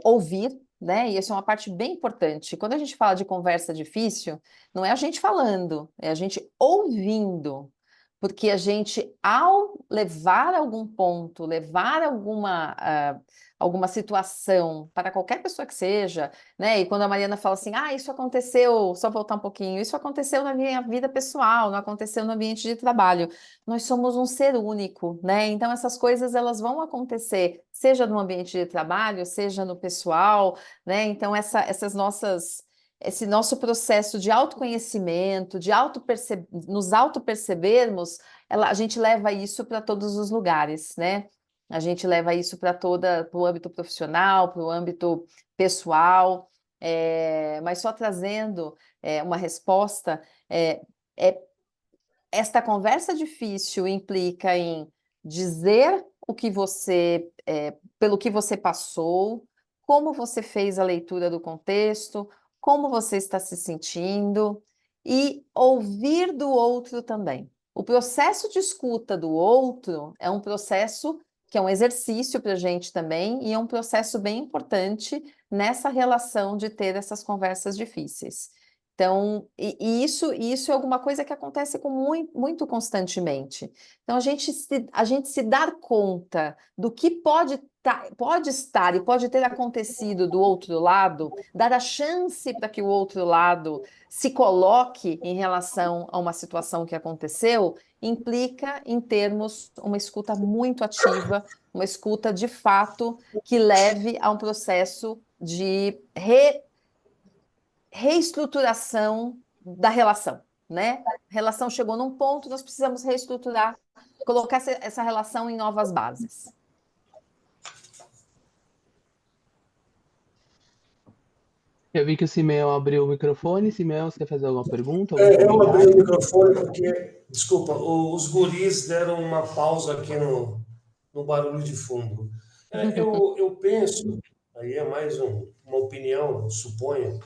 ouvir, né? E isso é uma parte bem importante. Quando a gente fala de conversa difícil, não é a gente falando, é a gente ouvindo. Porque a gente, ao levar algum ponto, levar alguma situação para qualquer pessoa que seja, né? E quando a Mariana fala assim, isso aconteceu, só voltar um pouquinho, isso aconteceu na minha vida pessoal, não aconteceu no ambiente de trabalho. Nós somos um ser único, né? Então essas coisas elas vão acontecer, seja no ambiente de trabalho, seja no pessoal, né? Então esse nosso processo de autoconhecimento, de nos autopercebermos, a gente leva isso para todos os lugares, né? A gente leva isso para o âmbito profissional, para o âmbito pessoal, mas só trazendo uma resposta, é, é, esta conversa difícil implica em dizer pelo que você passou, como você fez a leitura do contexto, como você está se sentindo e ouvir do outro também. O processo de escuta do outro é um processo que é um exercício para a gente também e é um processo bem importante nessa relação de ter essas conversas difíceis. Então, isso é alguma coisa que acontece muito constantemente. Então, a gente se dar conta do que pode estar e pode ter acontecido do outro lado, dar a chance para que o outro lado se coloque em relação a uma situação que aconteceu, implica em termos uma escuta muito ativa, uma escuta de fato que leve a um processo de reestruturação da relação, né? A relação chegou num ponto, nós precisamos reestruturar, colocar essa relação em novas bases. Eu vi que o Simeão abriu o microfone. Simeão, você quer fazer alguma pergunta, algum Eu abri o comentário? microfone porque, desculpa, os guris deram uma pausa aqui no barulho de fundo. Eu penso, aí é mais uma opinião, suponho,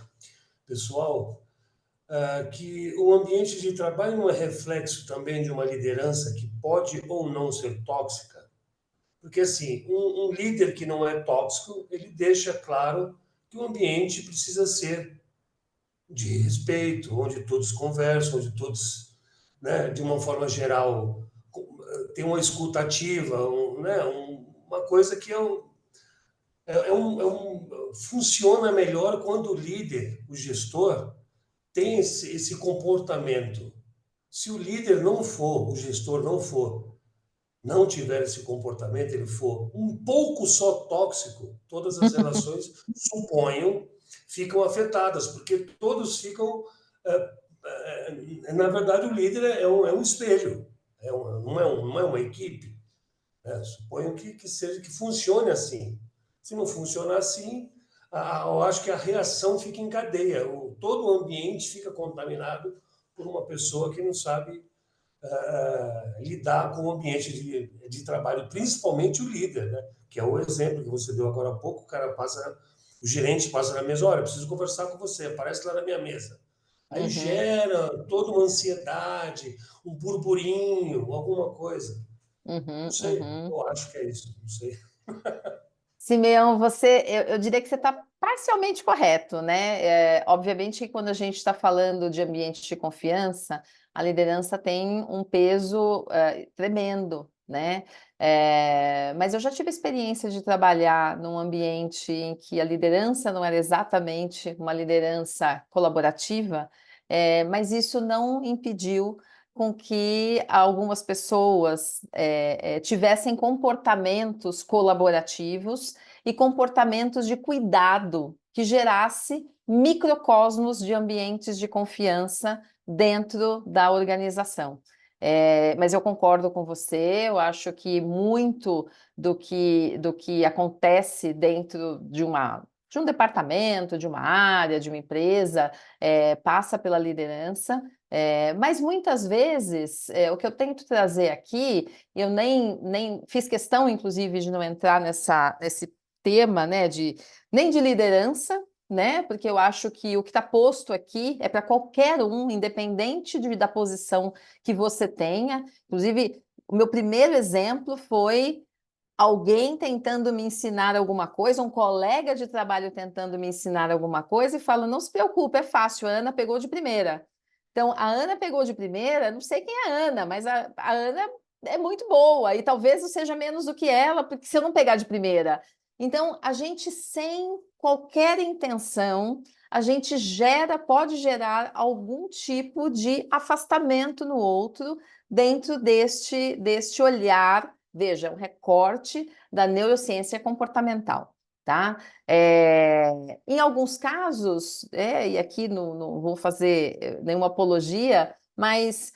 pessoal, que o ambiente de trabalho não é reflexo também de uma liderança que pode ou não ser tóxica. Porque, assim, um líder que não é tóxico, ele deixa claro que o ambiente precisa ser de respeito, onde todos conversam, onde todos, né, de uma forma geral, tem uma escuta ativa, né, uma coisa que funciona melhor quando o líder, o gestor, tem esse comportamento. Se o líder não for, o gestor não for, não tiver esse comportamento, ele for um pouco só tóxico, todas as relações, suponho, ficam afetadas, porque todos ficam. Na verdade, o líder é um espelho, não é uma equipe. Né? Suponho seja que funcione assim. Se não funcionar assim, eu acho que a reação fica em cadeia. Todo o ambiente fica contaminado por uma pessoa que não sabe lidar com o ambiente de trabalho, principalmente o líder, né? Que é o exemplo que você deu agora há pouco, o gerente passa na mesa, olha, preciso conversar com você, aparece lá na minha mesa. Aí Uhum, gera toda uma ansiedade, um burburinho, alguma coisa. Não uhum, sei, uhum. eu acho que é isso, não sei. Simeão, eu diria que você está parcialmente correto, né? Obviamente que quando a gente está falando de ambiente de confiança, a liderança tem um peso tremendo, né? Mas eu já tive experiência de trabalhar num ambiente em que a liderança não era exatamente uma liderança colaborativa, mas isso não impediu com que algumas pessoas tivessem comportamentos colaborativos e comportamentos de cuidado que gerasse microcosmos de ambientes de confiança dentro da organização. Mas eu concordo com você, eu acho que muito do que acontece dentro de um departamento, de uma área, de uma empresa, passa pela liderança. Mas muitas vezes, o que eu tento trazer aqui, eu nem fiz questão, inclusive, de não entrar nesse tema, né, nem de liderança, né, porque eu acho que o que está posto aqui é para qualquer um, independente da posição que você tenha. Inclusive, o meu primeiro exemplo foi alguém tentando me ensinar alguma coisa, um colega de trabalho tentando me ensinar alguma coisa e fala, não se preocupe, é fácil, a Ana pegou de primeira. Então, a Ana pegou de primeira, não sei quem é a Ana, mas a Ana é muito boa e talvez eu seja menos do que ela, porque se eu não pegar de primeira. Então, a gente, sem qualquer intenção, a gente pode gerar algum tipo de afastamento no outro dentro deste olhar, veja, um recorte da neurociência comportamental. Tá? Em alguns casos, e aqui não vou fazer nenhuma apologia, mas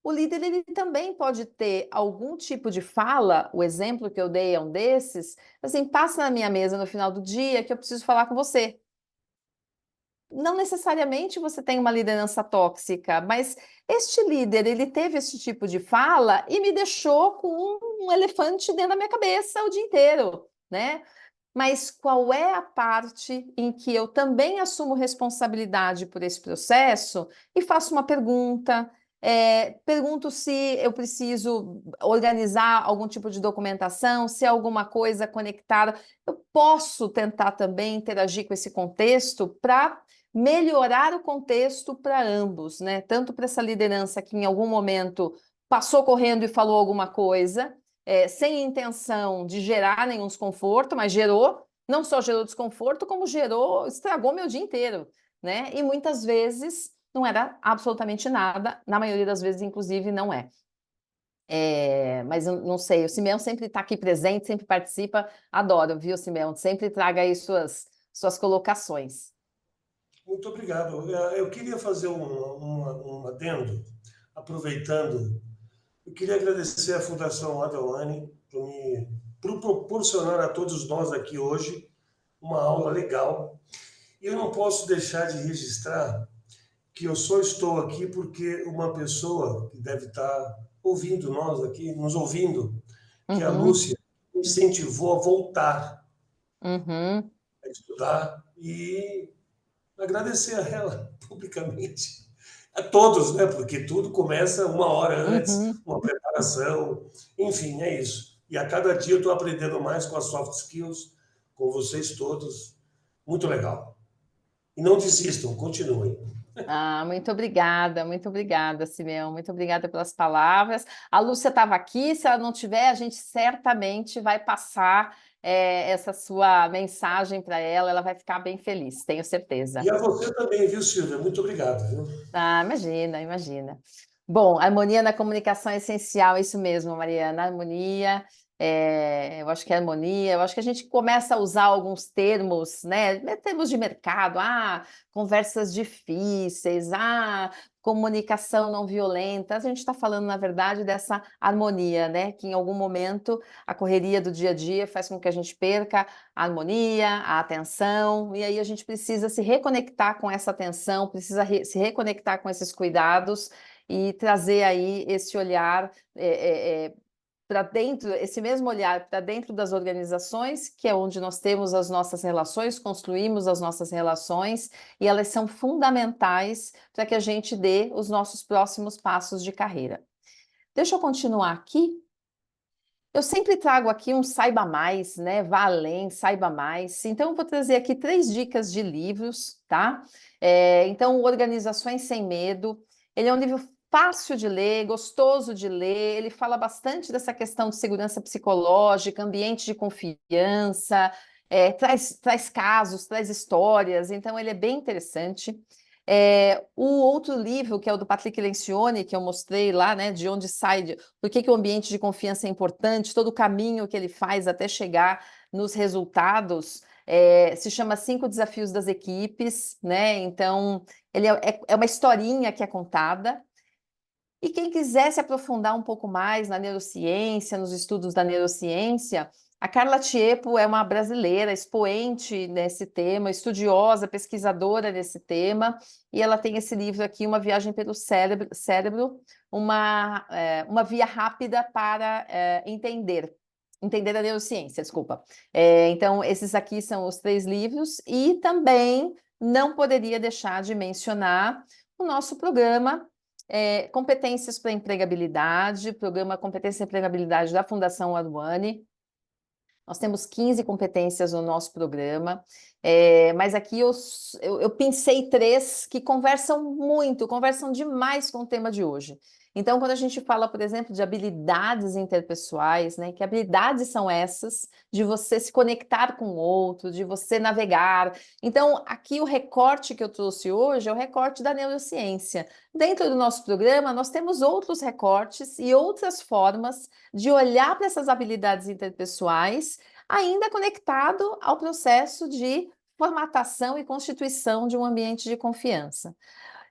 o líder ele também pode ter algum tipo de fala, o exemplo que eu dei é um desses, assim, passa na minha mesa no final do dia que eu preciso falar com você. Não necessariamente você tem uma liderança tóxica, mas este líder, ele teve esse tipo de fala e me deixou com um elefante dentro da minha cabeça o dia inteiro, né? Mas qual é a parte em que eu também assumo responsabilidade por esse processo e faço uma pergunta? Pergunto se eu preciso organizar algum tipo de documentação, se é alguma coisa conectada. Eu posso tentar também interagir com esse contexto para melhorar o contexto para ambos, né? Tanto para essa liderança que em algum momento passou correndo e falou alguma coisa, sem intenção de gerar nenhum desconforto, mas gerou, não só gerou desconforto, como estragou meu dia inteiro, né? E muitas vezes não era absolutamente nada, na maioria das vezes, inclusive, não é. Mas eu não sei, o Simeão sempre está aqui presente, sempre participa, adoro, viu, Simeão? Sempre traga aí suas colocações. Muito obrigado. Eu queria fazer um adendo, aproveitando. Eu queria agradecer à Fundação Adalane por proporcionar a todos nós aqui hoje uma aula legal. E eu não posso deixar de registrar que eu só estou aqui porque uma pessoa que deve estar ouvindo nós aqui, nos ouvindo, que é a Uhum, Lúcia, me incentivou a voltar uhum, a estudar e agradecer a ela publicamente. A todos, né? Porque tudo começa uma hora antes, uhum. uma preparação, enfim, é isso. E a cada dia eu estou aprendendo mais com as soft skills, com vocês todos. Muito legal. E não desistam, continuem. Muito obrigada, Simeão. Muito obrigada pelas palavras. A Lúcia estava aqui, se ela não tiver, a gente certamente vai passar essa sua mensagem para ela, ela vai ficar bem feliz, tenho certeza. E a você também, viu, Silvia? Muito obrigado. Viu? Ah, imagina, imagina. Bom, harmonia na comunicação é essencial, é isso mesmo, Mariana. Harmonia, eu acho que é harmonia, eu acho que a gente começa a usar alguns termos, né? Termos de mercado, conversas difíceis, comunicação não violenta. A gente está falando, na verdade, dessa harmonia, né? Que em algum momento a correria do dia a dia faz com que a gente perca a harmonia, a atenção, e aí a gente precisa se reconectar com essa atenção, precisa se reconectar com esses cuidados e trazer aí esse olhar para dentro, esse mesmo olhar para dentro das organizações, que é onde nós temos as nossas relações, construímos as nossas relações, e elas são fundamentais para que a gente dê os nossos próximos passos de carreira. Deixa eu continuar aqui. Eu sempre trago aqui um saiba mais, né? Vá além, saiba mais. Então, eu vou trazer aqui 3 dicas de livros, tá? Então, Organizações Sem Medo. Ele é um livro fácil de ler, gostoso de ler. Ele fala bastante dessa questão de segurança psicológica, ambiente de confiança, traz casos, traz histórias. Então, ele é bem interessante. O outro livro, que é o do Patrick Lencioni, que eu mostrei lá, né? De onde sai, por que o ambiente de confiança é importante, todo o caminho que ele faz até chegar nos resultados, se chama 5 Desafios das Equipes, né? Então, ele é uma historinha que é contada. E quem quiser se aprofundar um pouco mais na neurociência, nos estudos da neurociência, a Carla Tiepo é uma brasileira expoente nesse tema, estudiosa, pesquisadora nesse tema, e ela tem esse livro aqui, Uma Viagem pelo Cérebro, uma via rápida para entender a neurociência, desculpa. Então, esses aqui são os 3 livros, e também não poderia deixar de mencionar o nosso programa Competências para Empregabilidade, programa Competência e Empregabilidade da Fundação Aruani. Nós temos 15 competências no nosso programa, mas aqui eu pensei 3 que conversam demais com o tema de hoje. Então, quando a gente fala, por exemplo, de habilidades interpessoais, né, que habilidades são essas de você se conectar com o outro, de você navegar. Então, aqui o recorte que eu trouxe hoje é o recorte da neurociência. Dentro do nosso programa, nós temos outros recortes e outras formas de olhar para essas habilidades interpessoais, ainda conectado ao processo de formatação e constituição de um ambiente de confiança.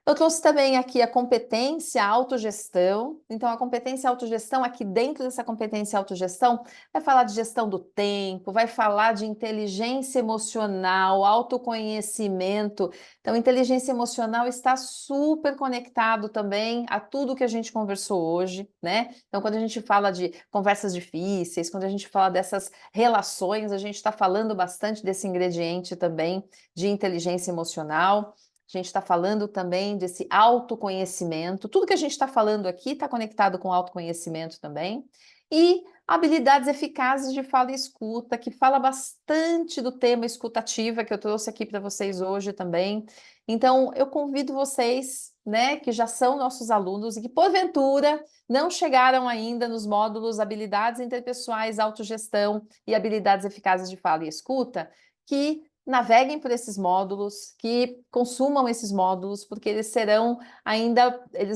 Eu trouxe também aqui a competência autogestão. Então, a competência autogestão, aqui dentro dessa competência autogestão, vai falar de gestão do tempo, vai falar de inteligência emocional, autoconhecimento. Então, inteligência emocional está super conectado também a tudo que a gente conversou hoje, né? Então, quando a gente fala de conversas difíceis, quando a gente fala dessas relações, a gente está falando bastante desse ingrediente também de inteligência emocional. A gente está falando também desse autoconhecimento. Tudo que a gente está falando aqui está conectado com autoconhecimento também. E habilidades eficazes de fala e escuta, que fala bastante do tema escutativa que eu trouxe aqui para vocês hoje também. Então, eu convido vocês, né, que já são nossos alunos e que, porventura, não chegaram ainda nos módulos habilidades interpessoais, autogestão e habilidades eficazes de fala e escuta, que naveguem por esses módulos, que consumam esses módulos, porque eles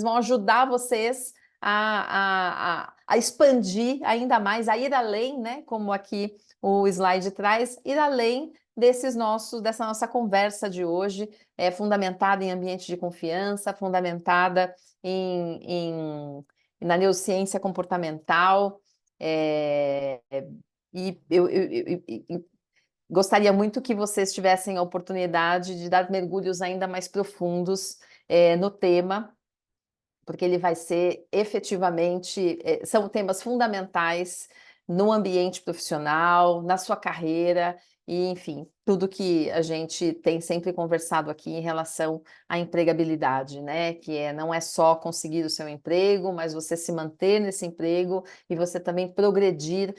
vão ajudar vocês a expandir ainda mais, a ir além, né? Como aqui o slide traz, ir além dessa nossa conversa de hoje, fundamentada em ambiente de confiança, fundamentada na neurociência comportamental, e gostaria muito que vocês tivessem a oportunidade de dar mergulhos ainda mais profundos no tema, porque ele vai ser efetivamente, são temas fundamentais no ambiente profissional, na sua carreira, e enfim, tudo que a gente tem sempre conversado aqui em relação à empregabilidade, né? Que não é só conseguir o seu emprego, mas você se manter nesse emprego e você também progredir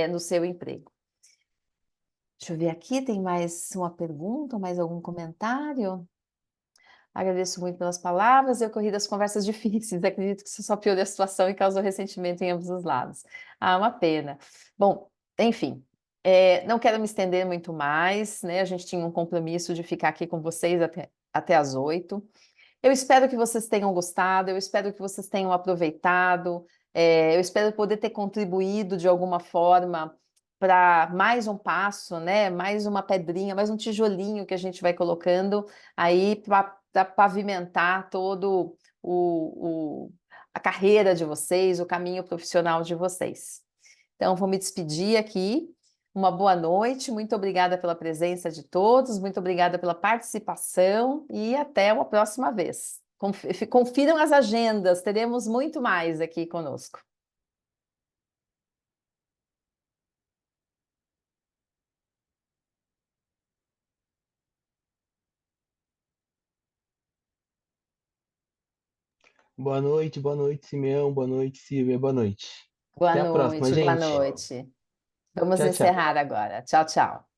no seu emprego. Deixa eu ver aqui, tem mais uma pergunta, mais algum comentário? Agradeço muito pelas palavras, eu corri das conversas difíceis, acredito que isso só piorou a situação e causou ressentimento em ambos os lados. Uma pena. Bom, enfim, não quero me estender muito mais, né? A gente tinha um compromisso de ficar aqui com vocês até às 8. Eu espero que vocês tenham gostado, eu espero que vocês tenham aproveitado, eu espero poder ter contribuído de alguma forma para mais um passo, né? Mais uma pedrinha, mais um tijolinho que a gente vai colocando aí para pavimentar todo a carreira de vocês, o caminho profissional de vocês. Então, vou me despedir aqui. Uma boa noite, muito obrigada pela presença de todos, muito obrigada pela participação e até uma próxima vez. Confiram as agendas, teremos muito mais aqui conosco. boa noite, Simeão, boa noite, Silvia, boa noite. Boa Até a próxima, noite, boa gente. noite. Vamos Tchau, tchau. encerrar agora. Tchau, tchau.